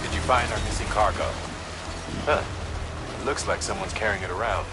did you find our missing cargo? Huh. Looks like someone's carrying it around.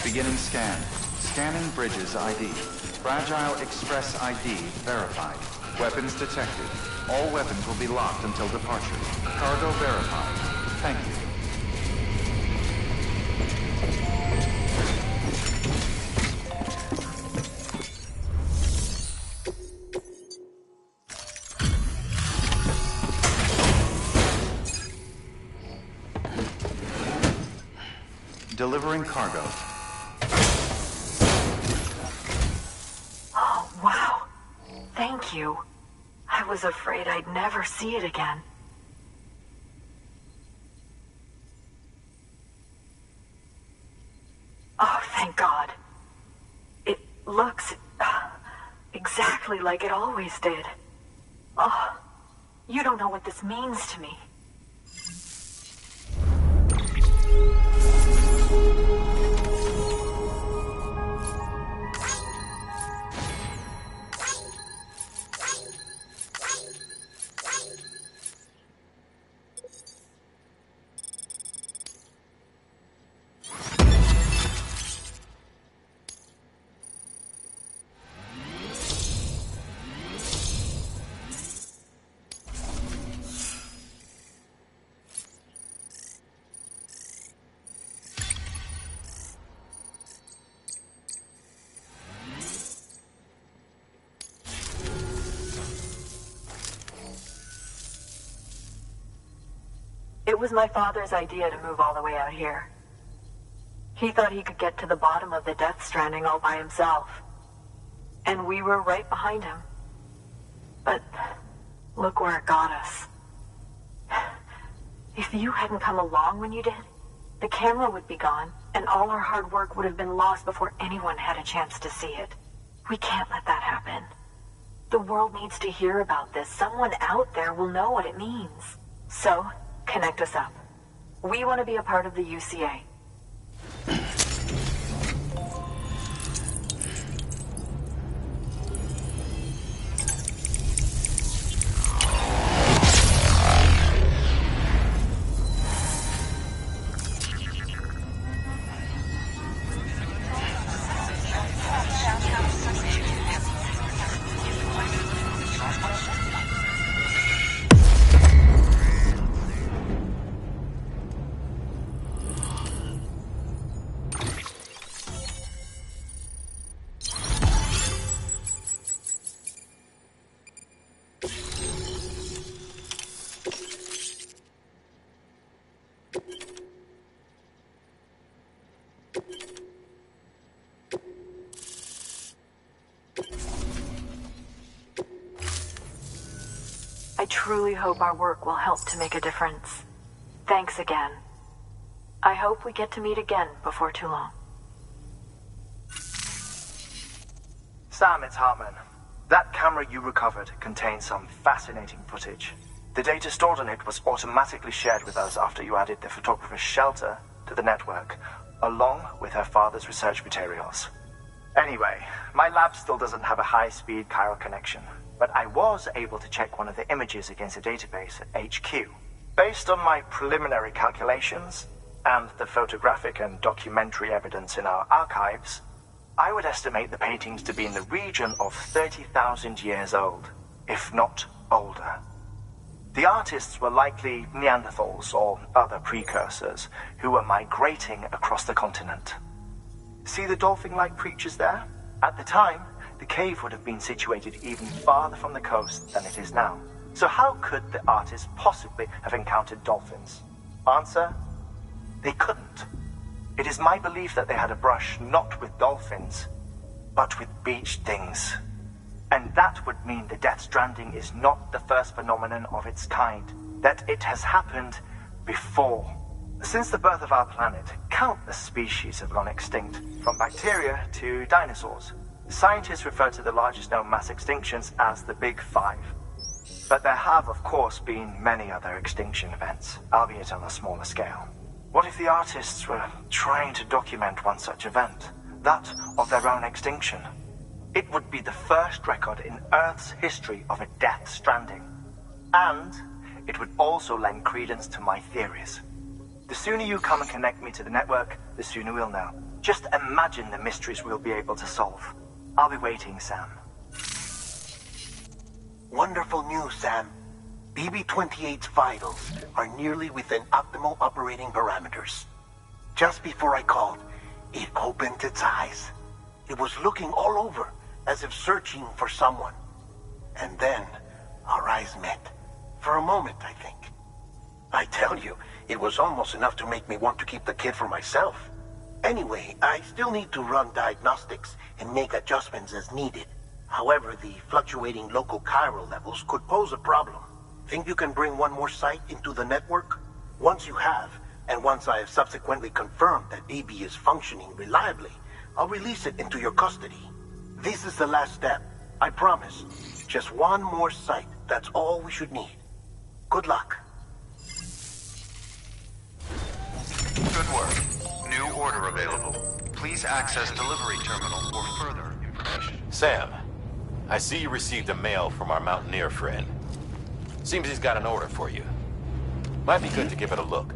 Beginning scan. Scanning bridges ID. Fragile Express ID verified. Weapons detected. All weapons will be locked until departure. Cargo verified. Thank you. Delivering cargo. Oh, wow. Thank you. I was afraid I'd never see it again. Oh, thank God. It looks exactly like it always did. Oh, you don't know what this means to me. It was my father's idea to move all the way out here. He thought he could get to the bottom of the Death Stranding all by himself. And we were right behind him. But look where it got us. If you hadn't come along when you did, the camera would be gone, and all our hard work would have been lost before anyone had a chance to see it. We can't let that happen. The world needs to hear about this. Someone out there will know what it means. So, connect us up. We want to be a part of the UCA. truly hope our work will help to make a difference. Thanks again. I hope we get to meet again before too long. Sam, it's Hartman. That camera you recovered contains some fascinating footage. The data stored on it was automatically shared with us after you added the photographer's shelter to the network, along with her father's research materials. Anyway, my lab still doesn't have a high-speed chiral connection, but I was able to check one of the images against a database at HQ. Based on my preliminary calculations, and the photographic and documentary evidence in our archives, I would estimate the paintings to be in the region of 30,000 years old, if not older. The artists were likely Neanderthals or other precursors who were migrating across the continent. See the dolphin-like creatures there? At the time, the cave would have been situated even farther from the coast than it is now. So how could the artists possibly have encountered dolphins? Answer: they couldn't. It is my belief that they had a brush not with dolphins, but with beach things. And that would mean the Death Stranding is not the first phenomenon of its kind, that it has happened before. Since the birth of our planet, countless species have gone extinct, from bacteria to dinosaurs. Scientists refer to the largest known mass extinctions as the Big Five. But there have, of course, been many other extinction events, albeit on a smaller scale. What if the artists were trying to document one such event, that of their own extinction? It would be the first record in Earth's history of a Death Stranding. And it would also lend credence to my theories. The sooner you come and connect me to the network, the sooner we'll know. Just imagine the mysteries we'll be able to solve. I'll be waiting, Sam. Wonderful news, Sam. BB-28's vitals are nearly within optimal operating parameters. Just before I called, it opened its eyes. It was looking all over, as if searching for someone. And then, our eyes met. For a moment, I think. I tell you, it was almost enough to make me want to keep the kid for myself. Anyway, I still need to run diagnostics and make adjustments as needed. However, the fluctuating local chiral levels could pose a problem. Think you can bring one more site into the network? Once you have, and once I have subsequently confirmed that BB is functioning reliably, I'll release it into your custody. This is the last step, I promise. Just one more site, that's all we should need. Good luck. Good work. New order available. Please access delivery terminal for further information. Sam, I see you received a mail from our mountaineer friend. Seems he's got an order for you. Might be good to give it a look.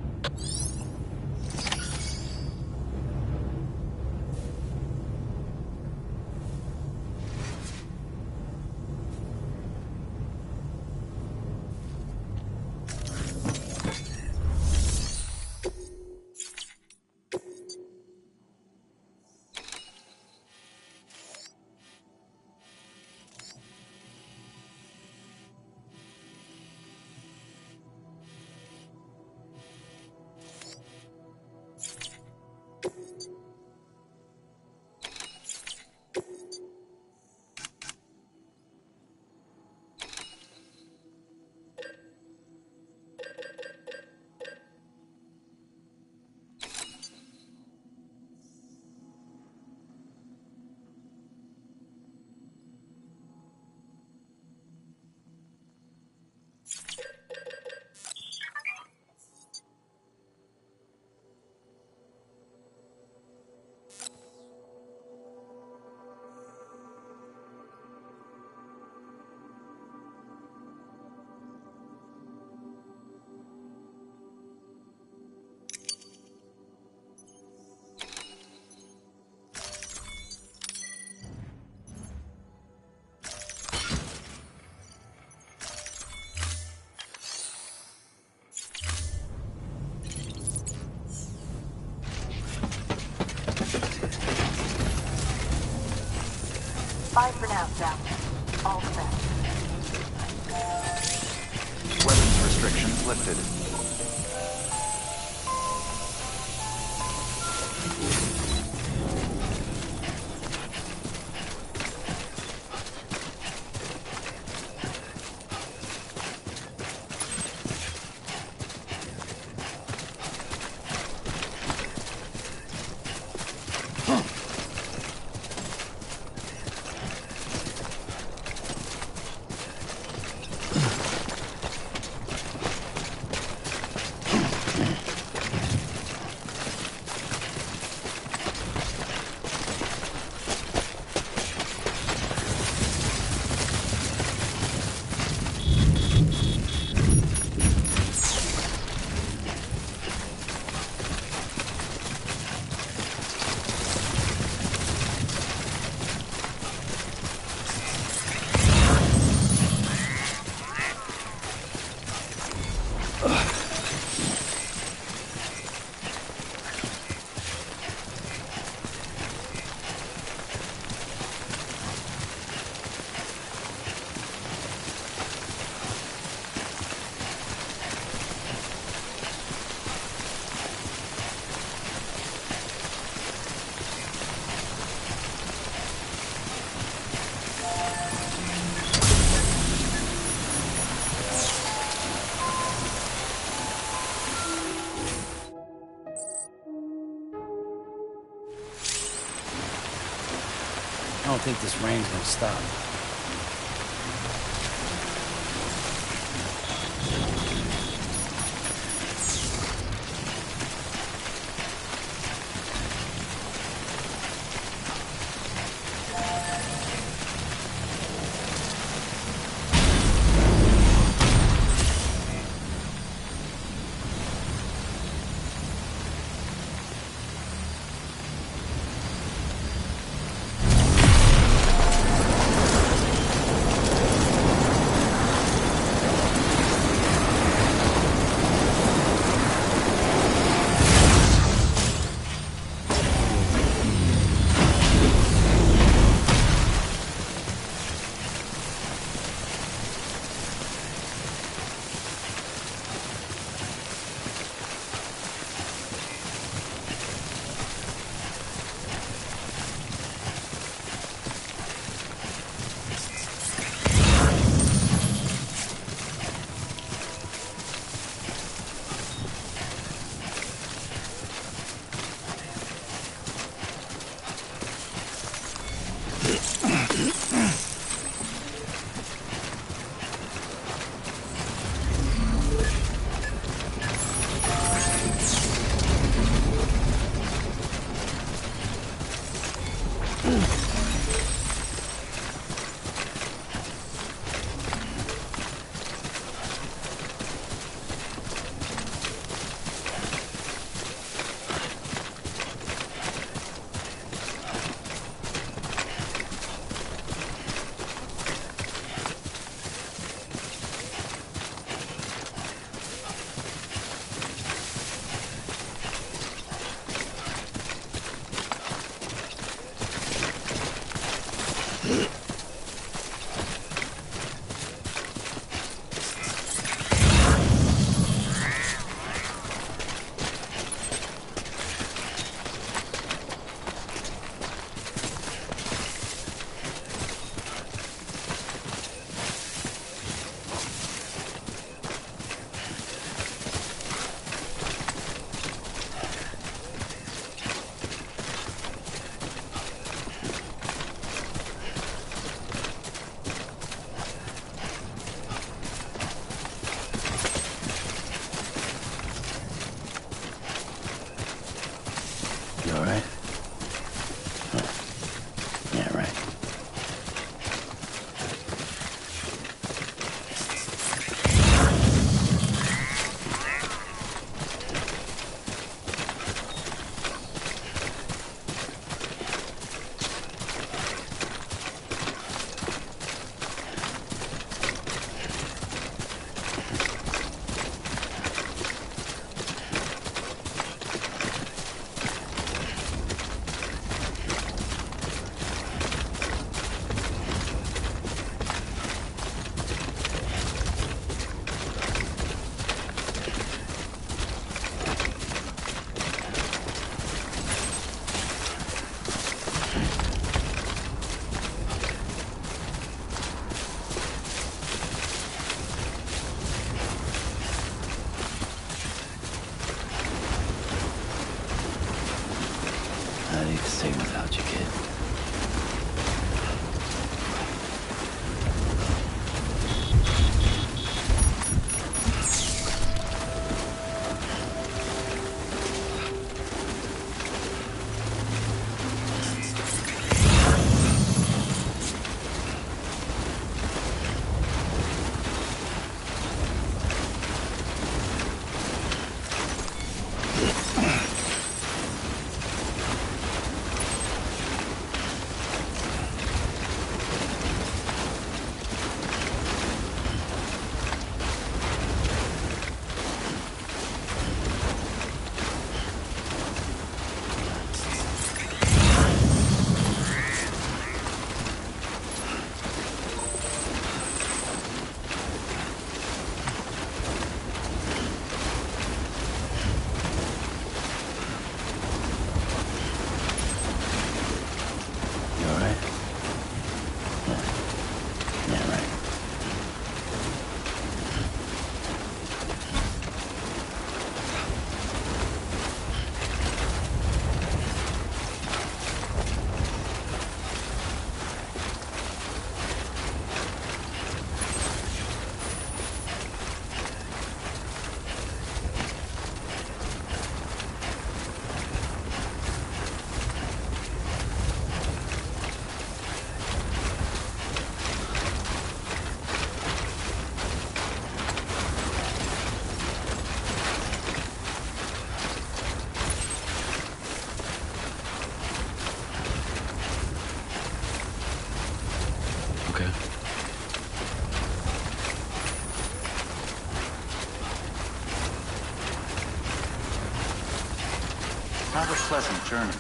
Bye for now, Sam. All the best. Weapons restrictions lifted. think this rain's gonna stop. Have a pleasant journey.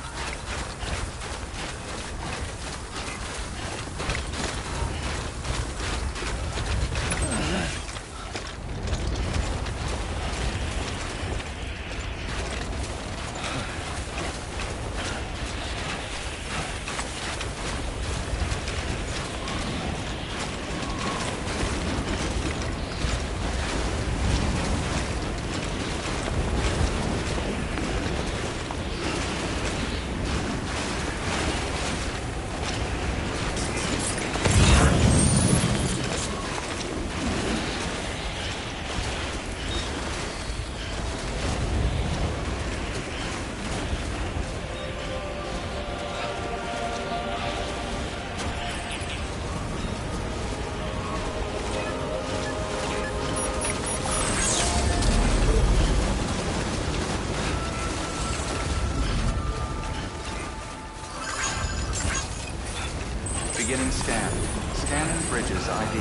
Beginning scan. Scanning bridges ID.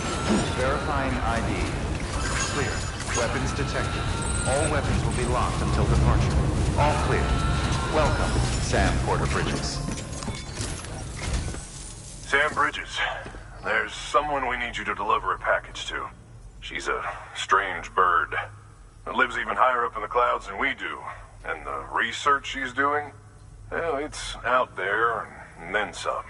Verifying ID. Clear. Weapons detected. All weapons will be locked until departure. All clear. Welcome, Sam Porter Bridges. Sam Bridges, there's someone we need you to deliver a package to. She's a strange bird. That lives even higher up in the clouds than we do. And the research she's doing, well, it's out there and then some.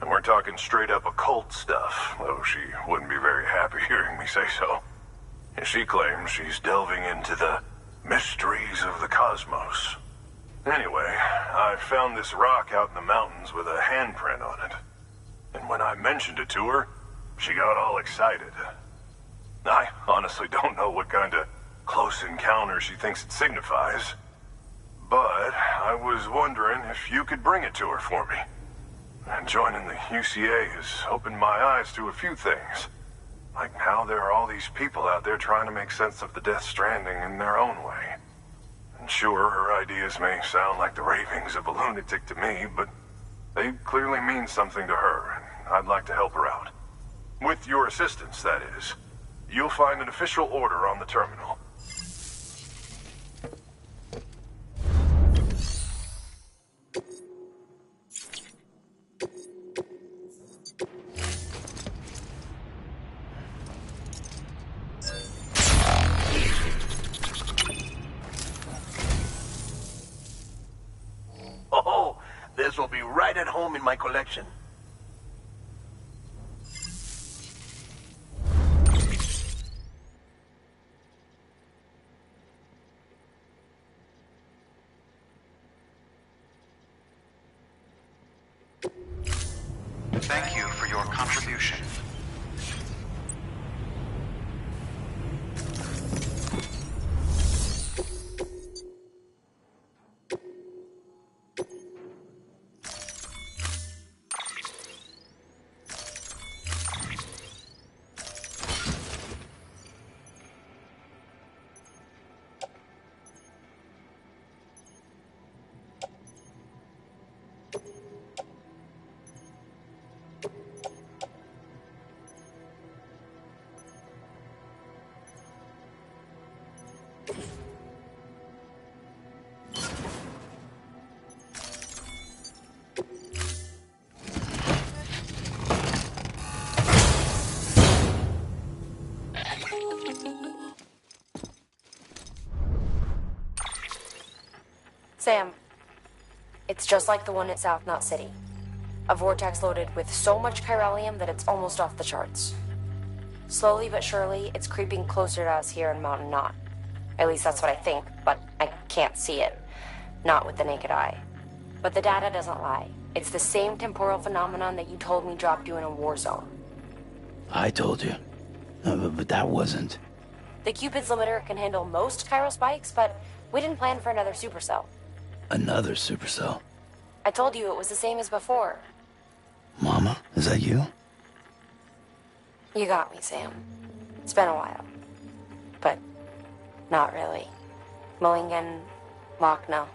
And we're talking straight up occult stuff, though she wouldn't be very happy hearing me say so. And she claims she's delving into the mysteries of the cosmos. Anyway, I found this rock out in the mountains with a handprint on it. And when I mentioned it to her, she got all excited. I honestly don't know what kind of close encounter she thinks it signifies. But I was wondering if you could bring it to her for me. And joining the UCA has opened my eyes to a few things. Like how there are all these people out there trying to make sense of the Death Stranding in their own way. And sure, her ideas may sound like the ravings of a lunatic to me, but they clearly mean something to her, and I'd like to help her out. With your assistance, that is. You'll find an official order on the terminal. Oh, this will be right at home in my collection. Thank you for your contribution. Sam, it's just like the one at South Knot City. A vortex loaded with so much chiralium that it's almost off the charts. Slowly but surely, it's creeping closer to us here in Mountain Knot. At least that's what I think, but I can't see it. Not with the naked eye. But the data doesn't lie. It's the same temporal phenomenon that you told me dropped you in a war zone. I told you. But that wasn't. The Cupid's limiter can handle most chiral spikes, but we didn't plan for another supercell. Another supercell. I told you it was the same as before. Mama, is that you? You got me, Sam. It's been a while. But not really. Mulligan, Lochna,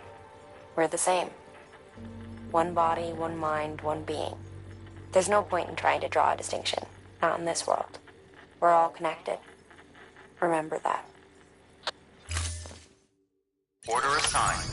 we're the same. One body, one mind, one being. There's no point in trying to draw a distinction. Not in this world. We're all connected. Remember that. Order assigned.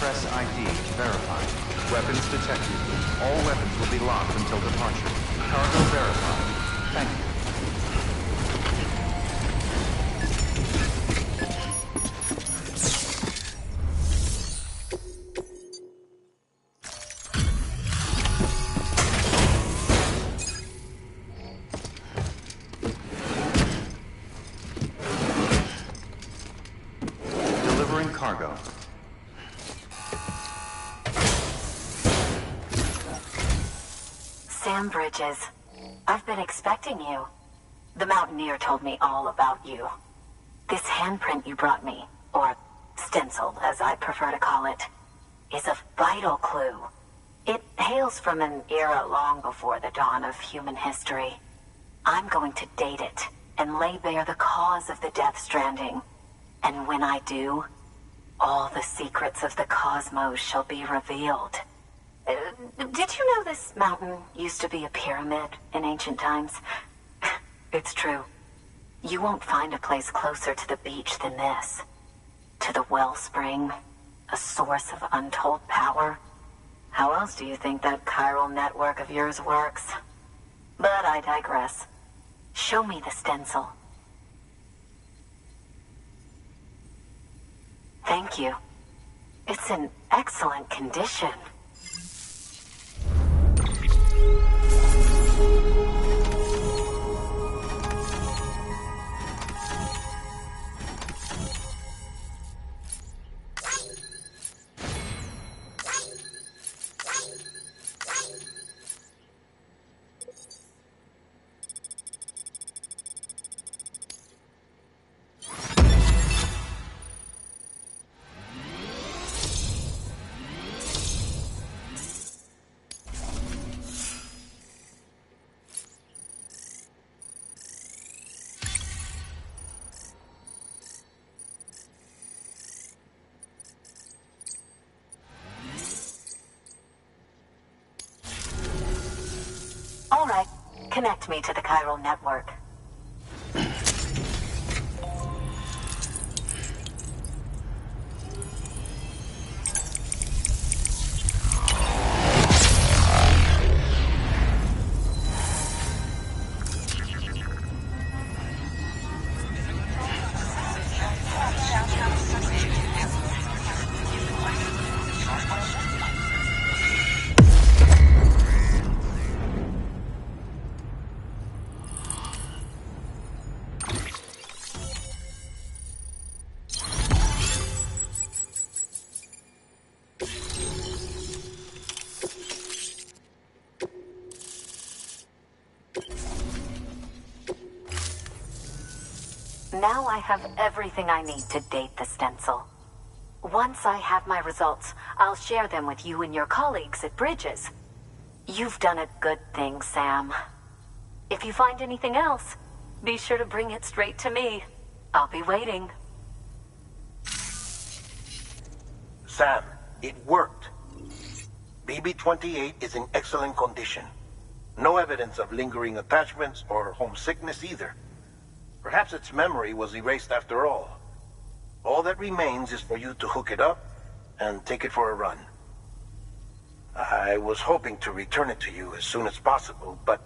Express ID verified. Weapons detected. All weapons will be locked until departure. Cargo verified. Thank you. Delivering cargo. Sam Bridges, I've been expecting you. The Mountaineer told me all about you. This handprint you brought me, or stencil as I prefer to call it, is a vital clue. It hails from an era long before the dawn of human history. I'm going to date it and lay bare the cause of the Death Stranding. And when I do, all the secrets of the cosmos shall be revealed. Did you know this mountain used to be a pyramid in ancient times? It's true. You won't find a place closer to the beach than this. To the wellspring, a source of untold power. How else do you think that chiral network of yours works? But I digress. Show me the stencil. Thank you. It's in excellent condition. All right, connect me to the chiral network. Now I have everything I need to date the stencil. Once I have my results, I'll share them with you and your colleagues at Bridges. You've done a good thing, Sam. If you find anything else, be sure to bring it straight to me. I'll be waiting. Sam, it worked. BB-28 is in excellent condition. No evidence of lingering attachments or homesickness either. Perhaps its memory was erased after all. All that remains is for you to hook it up and take it for a run. I was hoping to return it to you as soon as possible, but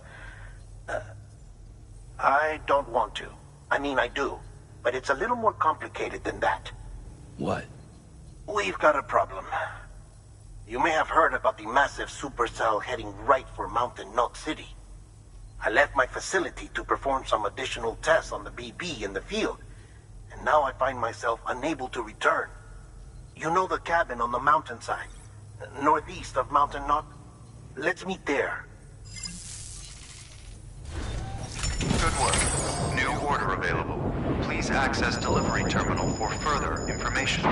I don't want to. I mean, I do, but it's a little more complicated than that. What? We've got a problem. You may have heard about the massive supercell heading right for Mountain Knot City. I left my facility to perform some additional tests on the BB in the field, and now I find myself unable to return. You know the cabin on the mountainside, northeast of Mountain Knot? Let's meet there. Good work. New order available. Please access delivery terminal for further information.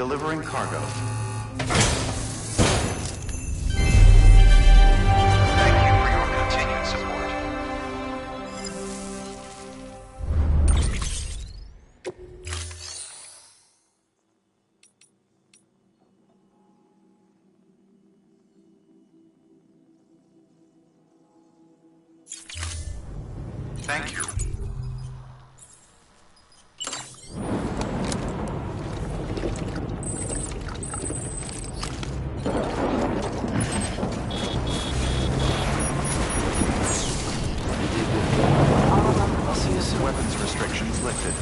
Delivering cargo. Thank you for your continued support. Thank you. Weapons restrictions lifted.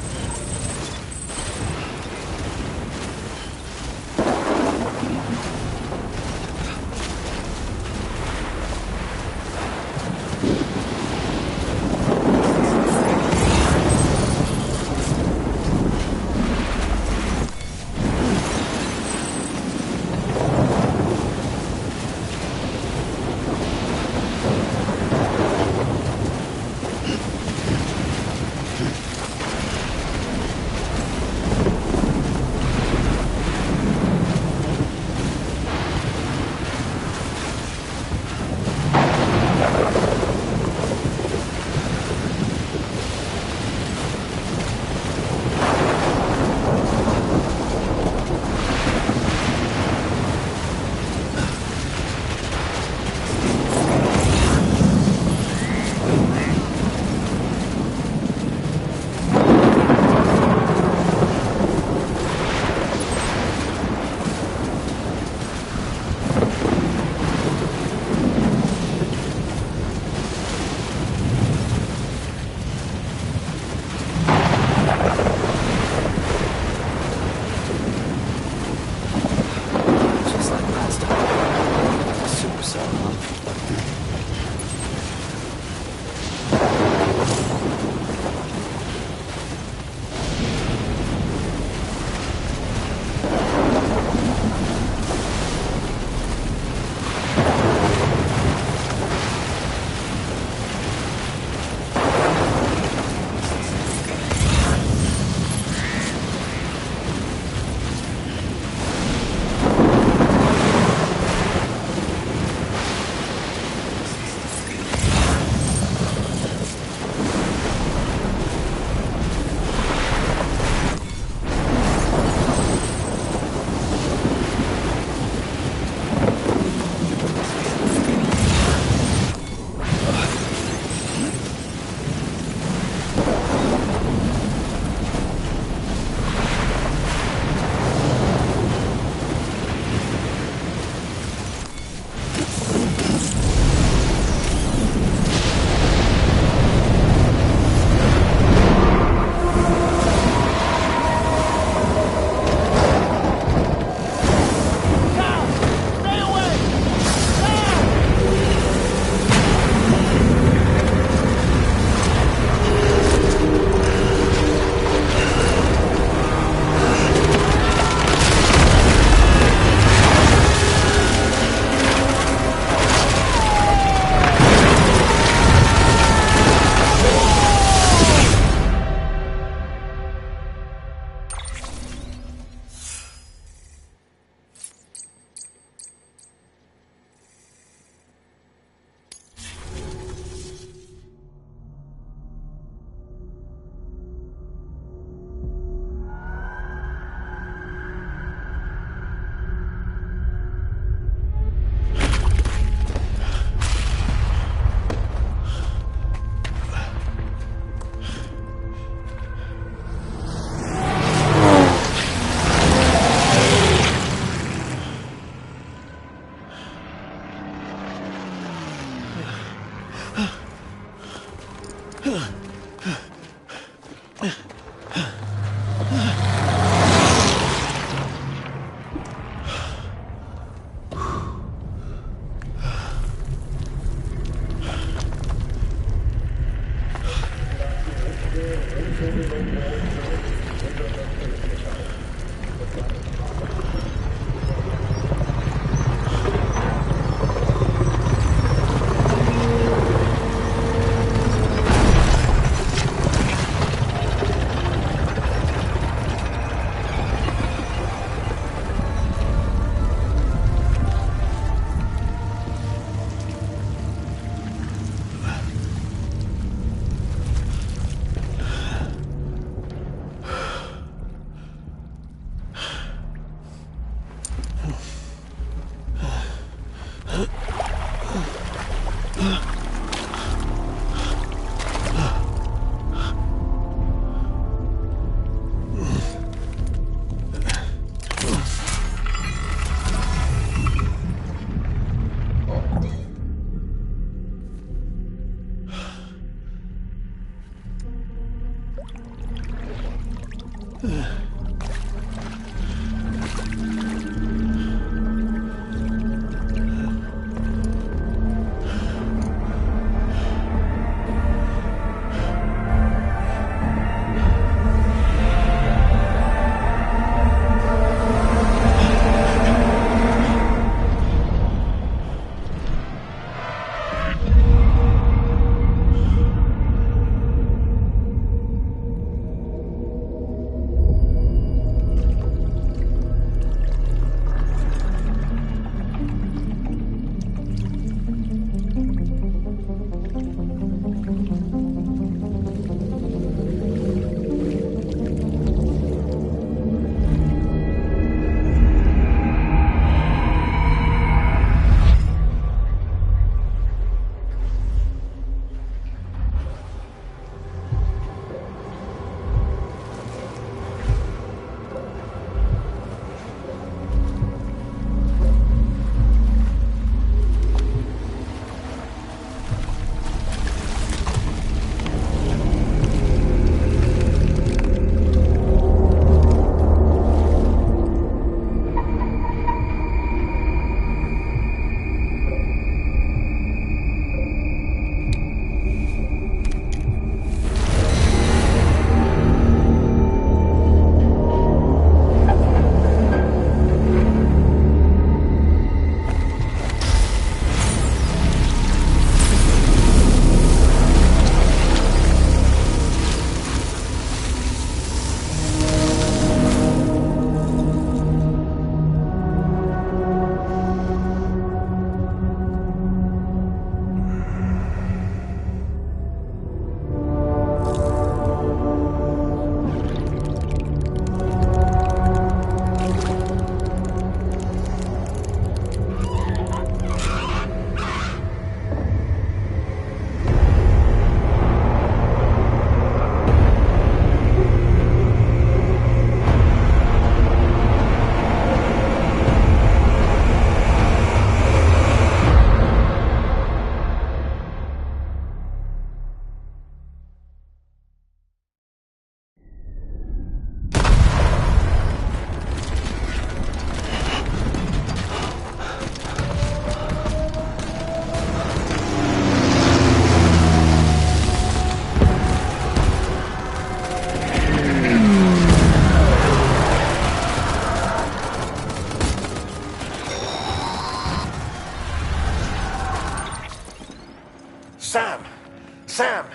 Sam!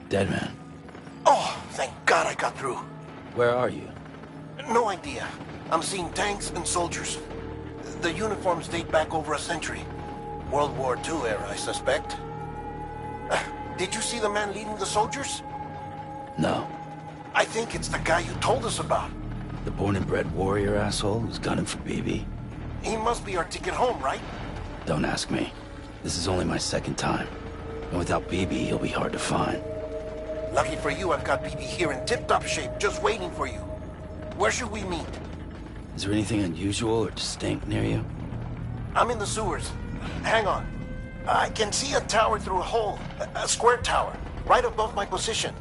Dead man. Oh, thank God I got through. Where are you? No idea. I'm seeing tanks and soldiers. The uniforms date back over a century. World War II era, I suspect. Did you see the man leading the soldiers? No. I think it's the guy you told us about. The born and bred warrior asshole who's gunning for BB? He must be our ticket home, right? Don't ask me. This is only my second time. And without BB, he'll be hard to find. Lucky for you, I've got BB here in tip-top shape, just waiting for you. Where should we meet? Is there anything unusual or distinct near you? I'm in the sewers. Hang on. I can see a tower through a hole. A square tower, right above my position.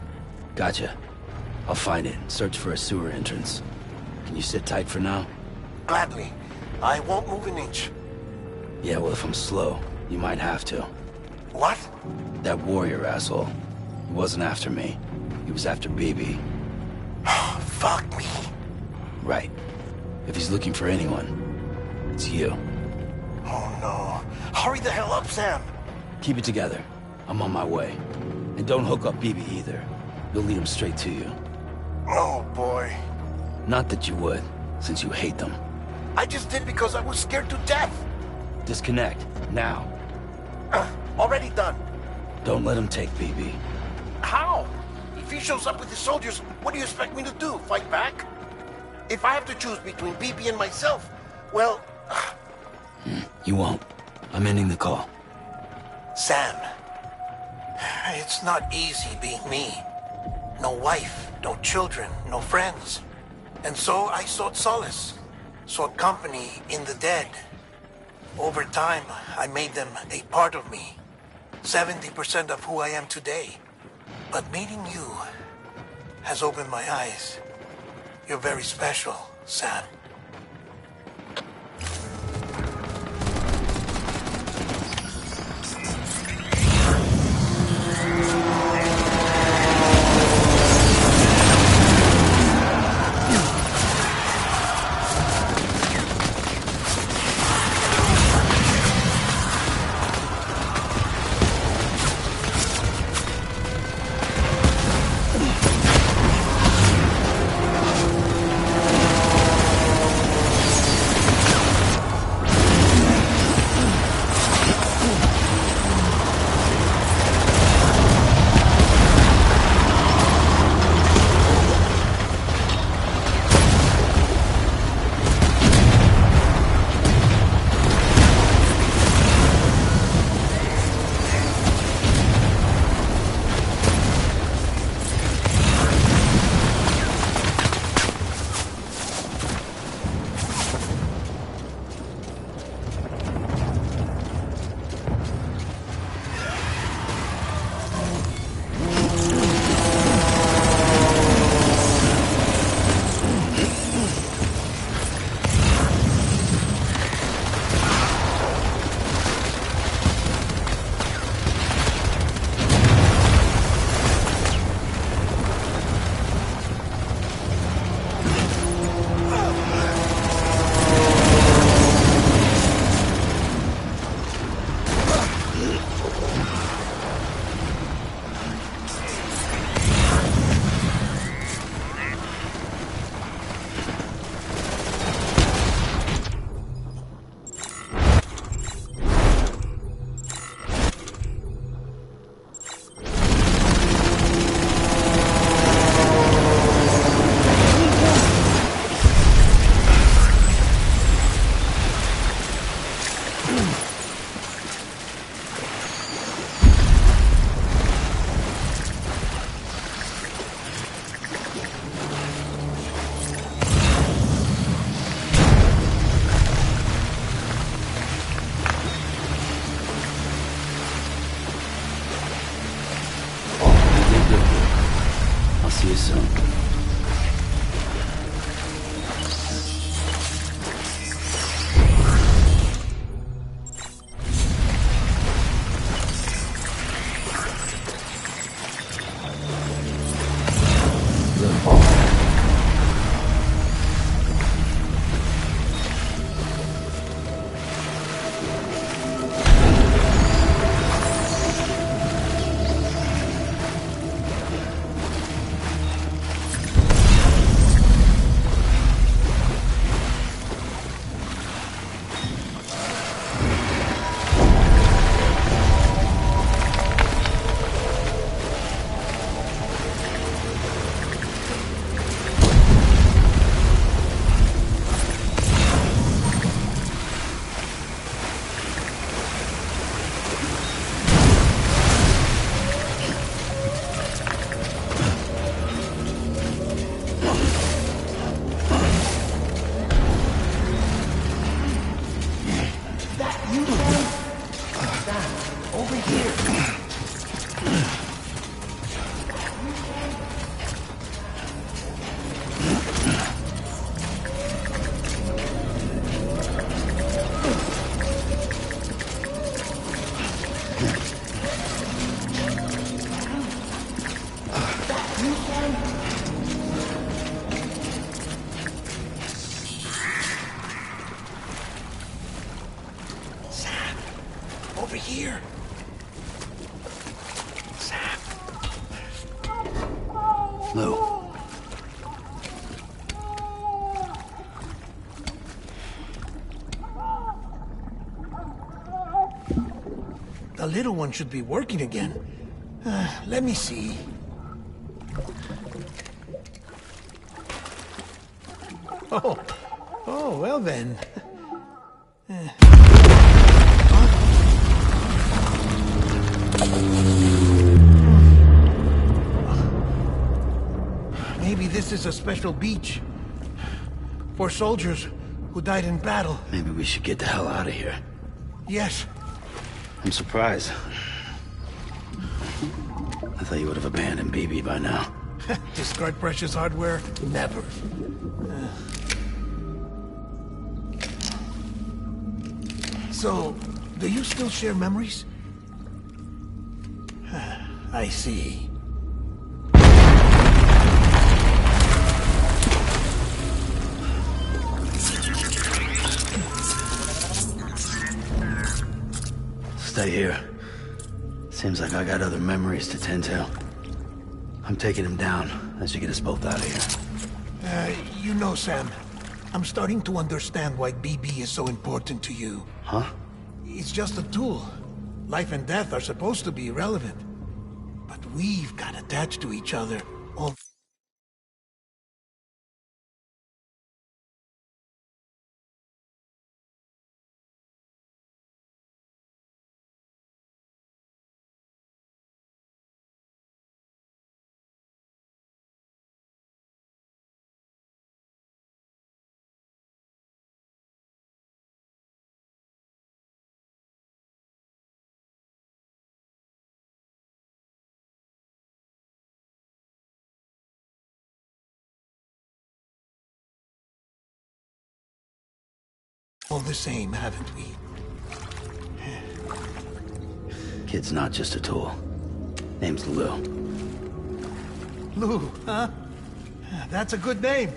Gotcha. I'll find it and search for a sewer entrance. Can you sit tight for now? Gladly. I won't move an inch. Yeah, well, if I'm slow, you might have to. What? That warrior asshole. He wasn't after me. He was after BB. Fuck me. Right. If he's looking for anyone, it's you. Oh no. Hurry the hell up, Sam. Keep it together. I'm on my way. And don't hook up BB either. You'll lead him straight to you. Oh boy. Not that you would, since you hate them. I just did because I was scared to death. Disconnect, now. Already done. Don't let him take BB. How? If he shows up with his soldiers, what do you expect me to do? Fight back? If I have to choose between BB and myself, well... You won't. I'm ending the call. Sam, it's not easy being me. No wife, no children, no friends. And so I sought solace, sought company in the dead. Over time, I made them a part of me. 70% of who I am today. But meeting you has opened my eyes. You're very special, Sam. See you soon. Over here. Sam. Lou. The little one should be working again. Let me see. Oh, well then. Huh? This is a special beach. For soldiers who died in battle. Maybe we should get the hell out of here. Yes. I'm surprised. I thought you would have abandoned BB by now. Discard precious hardware? Never. So, do you still share memories? I see. Stay here. Seems like I got other memories to tend to. I'm taking him down. That should get us both out of here. You know, Sam, I'm starting to understand why BB is so important to you. Huh? It's just a tool. Life and death are supposed to be irrelevant. But we've got attached to each other all... all the same, haven't we? Kid's not just a tool. Name's Lou. Lou, huh? That's a good name.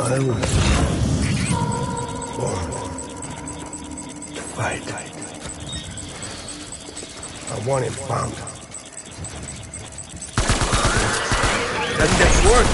I was born to fight. I want him found. Doesn't get worse.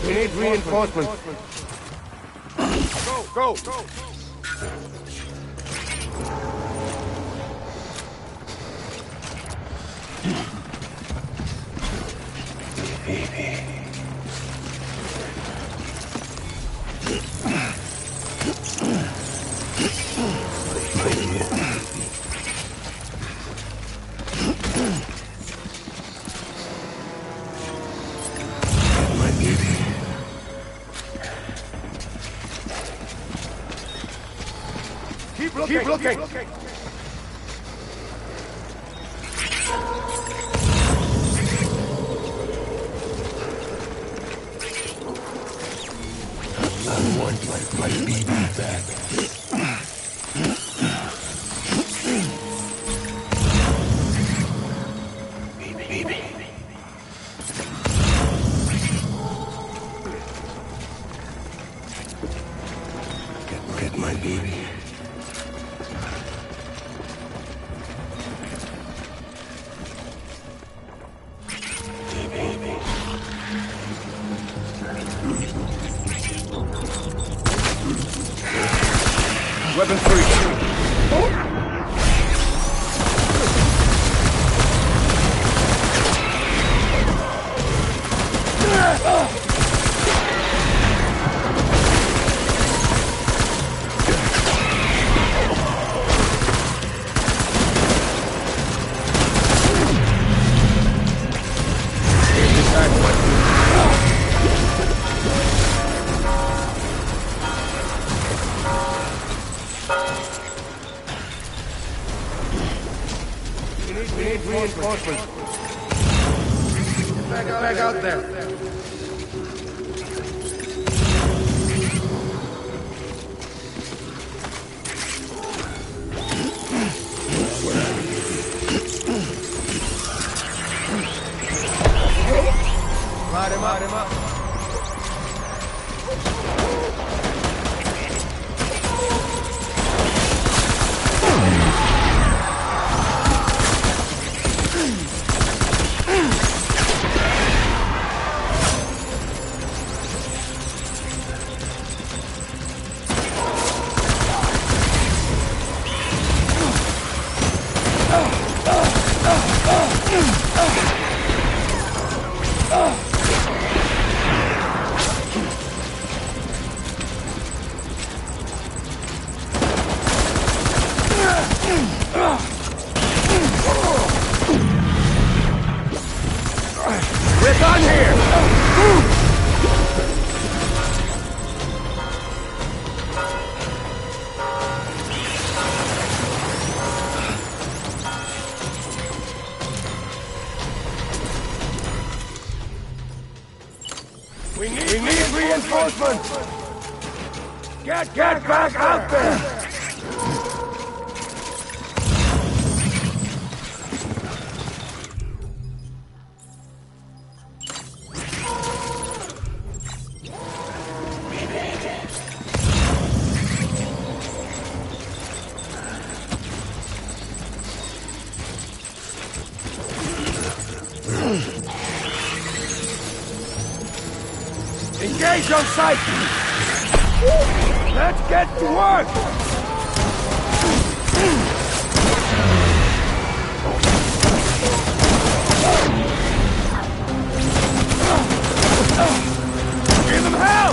We need reinforcements. Go! Keep looking! I want my BB back. Baby. Get my baby. Weapon 3. We need reinforcements. Get back out there. Light him up. We're done here! We need reinforcements! Get back out there! Engage on sight! Let's get to work! Give them hell!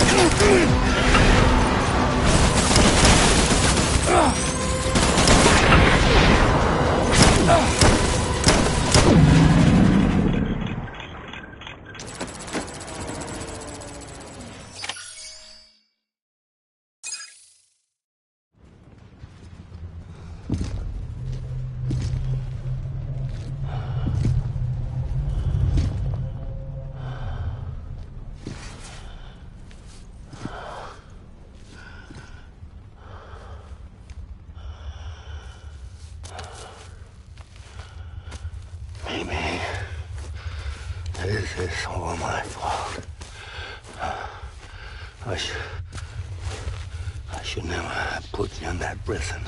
This is all my fault. I should never have put you in that prison.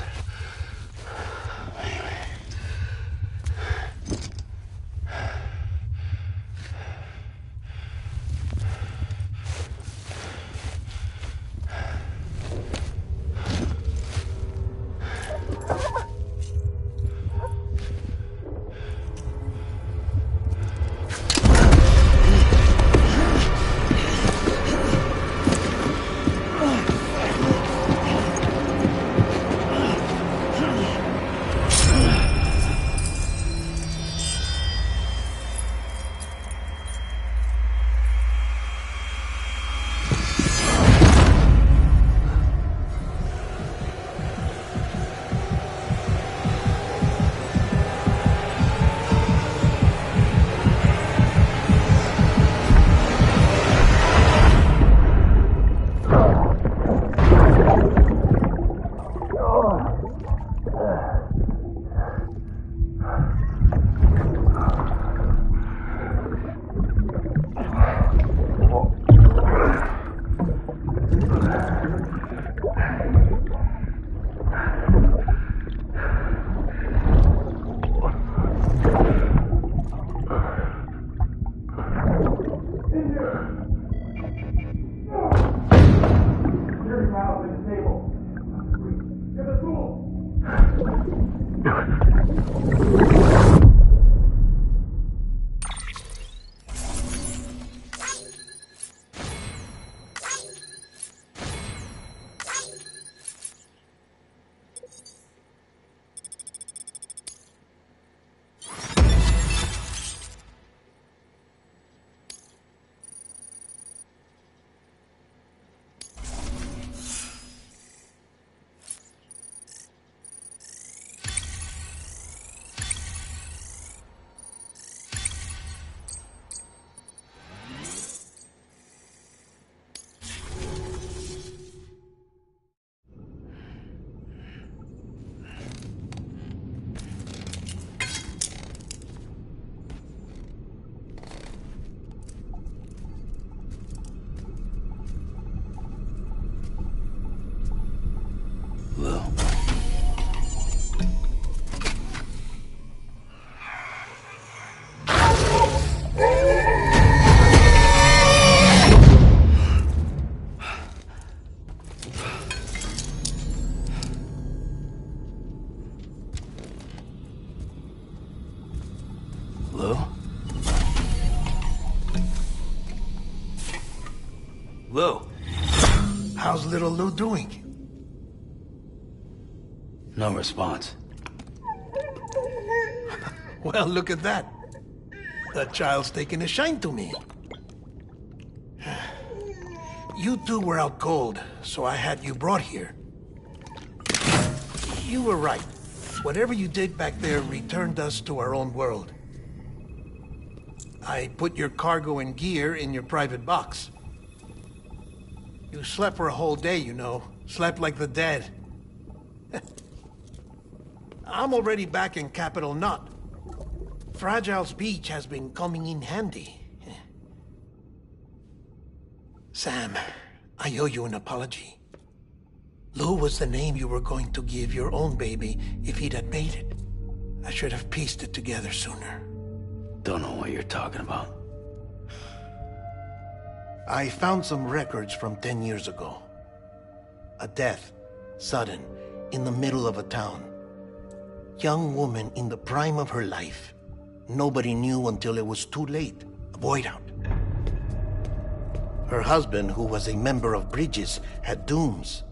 Lou. How's little Lou doing? No response. Well, look at that. The child's taking a shine to me. You two were out cold, so I had you brought here. You were right. Whatever you did back there returned us to our own world. I put your cargo and gear in your private box. You slept for a whole day, you know. Slept like the dead. I'm already back in Capital Knot. Fragile's beach has been coming in handy. Sam, I owe you an apology. Lou was the name you were going to give your own baby if he'd had made it. I should have pieced it together sooner. Don't know what you're talking about. I found some records from 10 years ago. A death, sudden, in the middle of a town. Young woman in the prime of her life. Nobody knew until it was too late. A void out. Her husband, who was a member of Bridges, had dooms.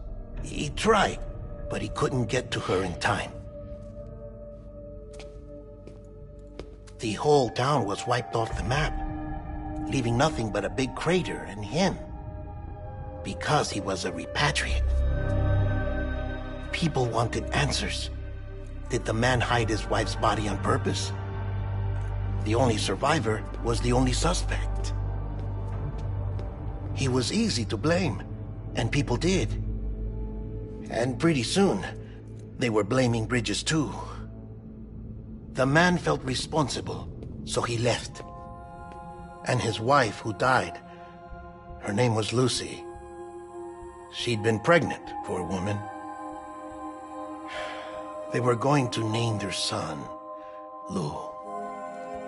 He tried, but he couldn't get to her in time. The whole town was wiped off the map, leaving nothing but a big crater and him. Because he was a repatriate. People wanted answers. Did the man hide his wife's body on purpose? The only survivor was the only suspect. He was easy to blame, and people did. And pretty soon, they were blaming Bridges too. The man felt responsible, so he left. And his wife, who died, her name was Lucy. She'd been pregnant, poor woman. They were going to name their son Lou.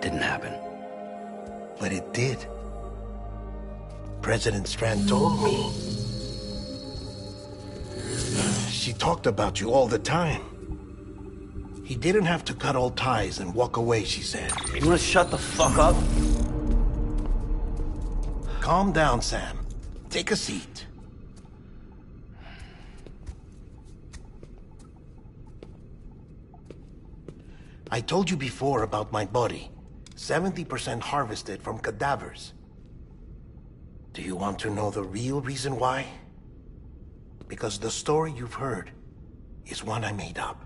Didn't happen. But it did. President Strand told me. She talked about you all the time. He didn't have to cut all ties and walk away, she said. You wanna shut the fuck up? Calm down, Sam. Take a seat. I told you before about my body. 70% harvested from cadavers. Do you want to know the real reason why? Because the story you've heard is one I made up.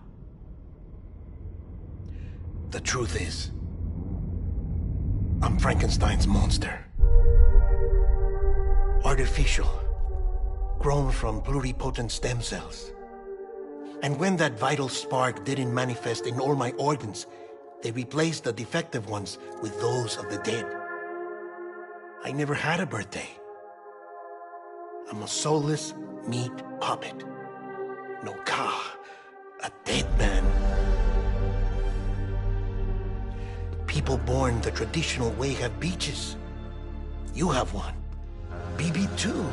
The truth is, I'm Frankenstein's monster. Artificial, grown from pluripotent stem cells. And when that vital spark didn't manifest in all my organs, they replaced the defective ones with those of the dead. I never had a birthday. I'm a soulless meat puppet. No car, a dead man. People born the traditional way have beaches. You have one. BB2.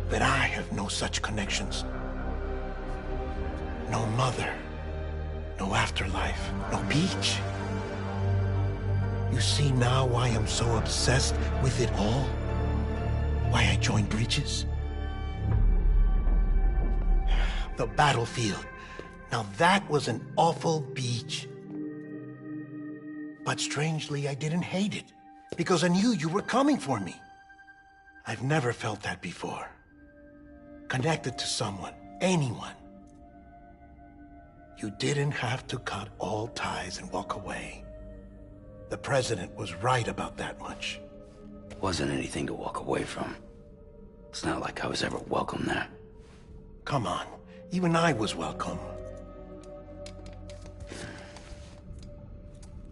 But I have no such connections. No mother. No afterlife. No beach. You see now why I'm so obsessed with it all? Why I joined Bridges? The battlefield. Now that was an awful beach. But strangely, I didn't hate it. Because I knew you were coming for me. I've never felt that before. Connected to someone, anyone. You didn't have to cut all ties and walk away. The president was right about that much. Wasn't anything to walk away from. It's not like I was ever welcome there. Come on, even I was welcome.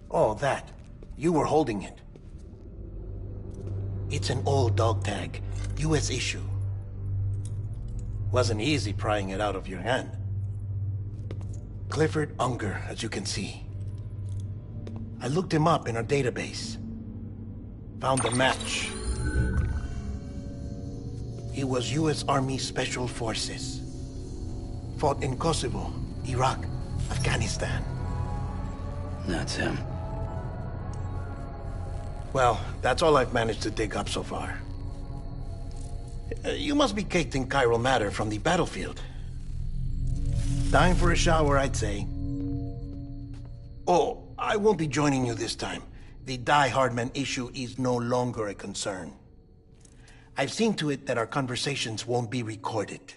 Oh, that. You were holding it. It's an old dog tag, US issue. Wasn't easy prying it out of your hand. Clifford Unger, as you can see. I looked him up in our database. Found a match. He was US Army Special Forces. Fought in Kosovo, Iraq, Afghanistan. That's him. Well, that's all I've managed to dig up so far. You must be caked in chiral matter from the battlefield. Time for a shower, I'd say. Oh, I won't be joining you this time. The Die Hardman issue is no longer a concern. I've seen to it that our conversations won't be recorded.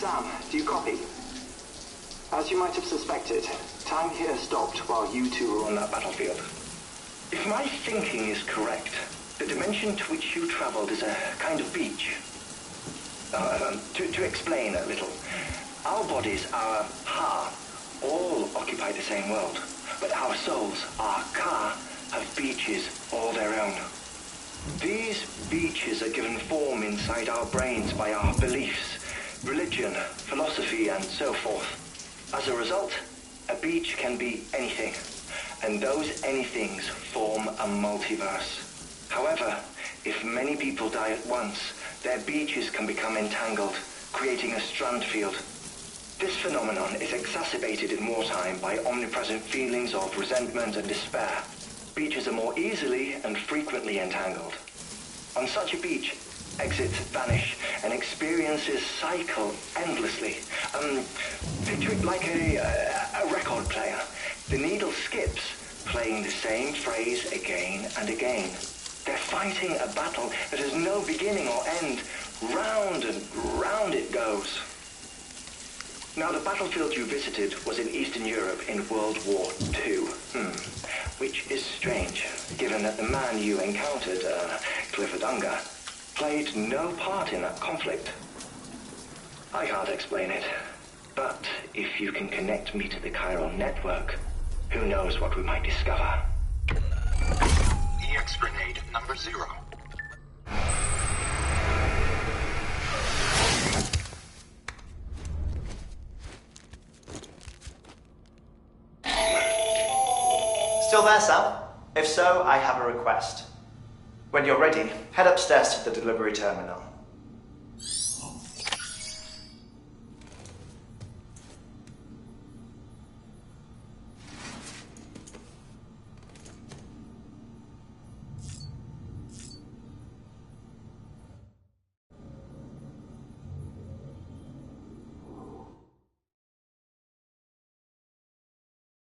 Sam, do you copy? As you might have suspected, time here stopped while you two were on that battlefield. If my thinking is correct, the dimension to which you traveled is a kind of beach. To explain a little, our bodies, our ha, all occupy the same world, but our souls, our ka, have beaches all their own. These beaches are given form inside our brains by our beliefs, religion, philosophy, and so forth. As a result, a beach can be anything, and those anythings form a multiverse. However, if many people die at once, their beaches can become entangled, creating a strand field. This phenomenon is exacerbated in wartime by omnipresent feelings of resentment and despair. Beaches are more easily and frequently entangled. On such a beach, exits vanish and experiences cycle endlessly. Picture it like a record player. The needle skips, playing the same phrase again and again. They're fighting a battle that has no beginning or end. Round and round it goes. Now, the battlefield you visited was in Eastern Europe in World War II. Which is strange, given that the man you encountered, Clifford Unger, played no part in that conflict. I can't explain it, but if you can connect me to the chiral network, who knows what we might discover. EX grenade number 0. Still there, Sam? If so, I have a request. When you're ready, head upstairs to the delivery terminal.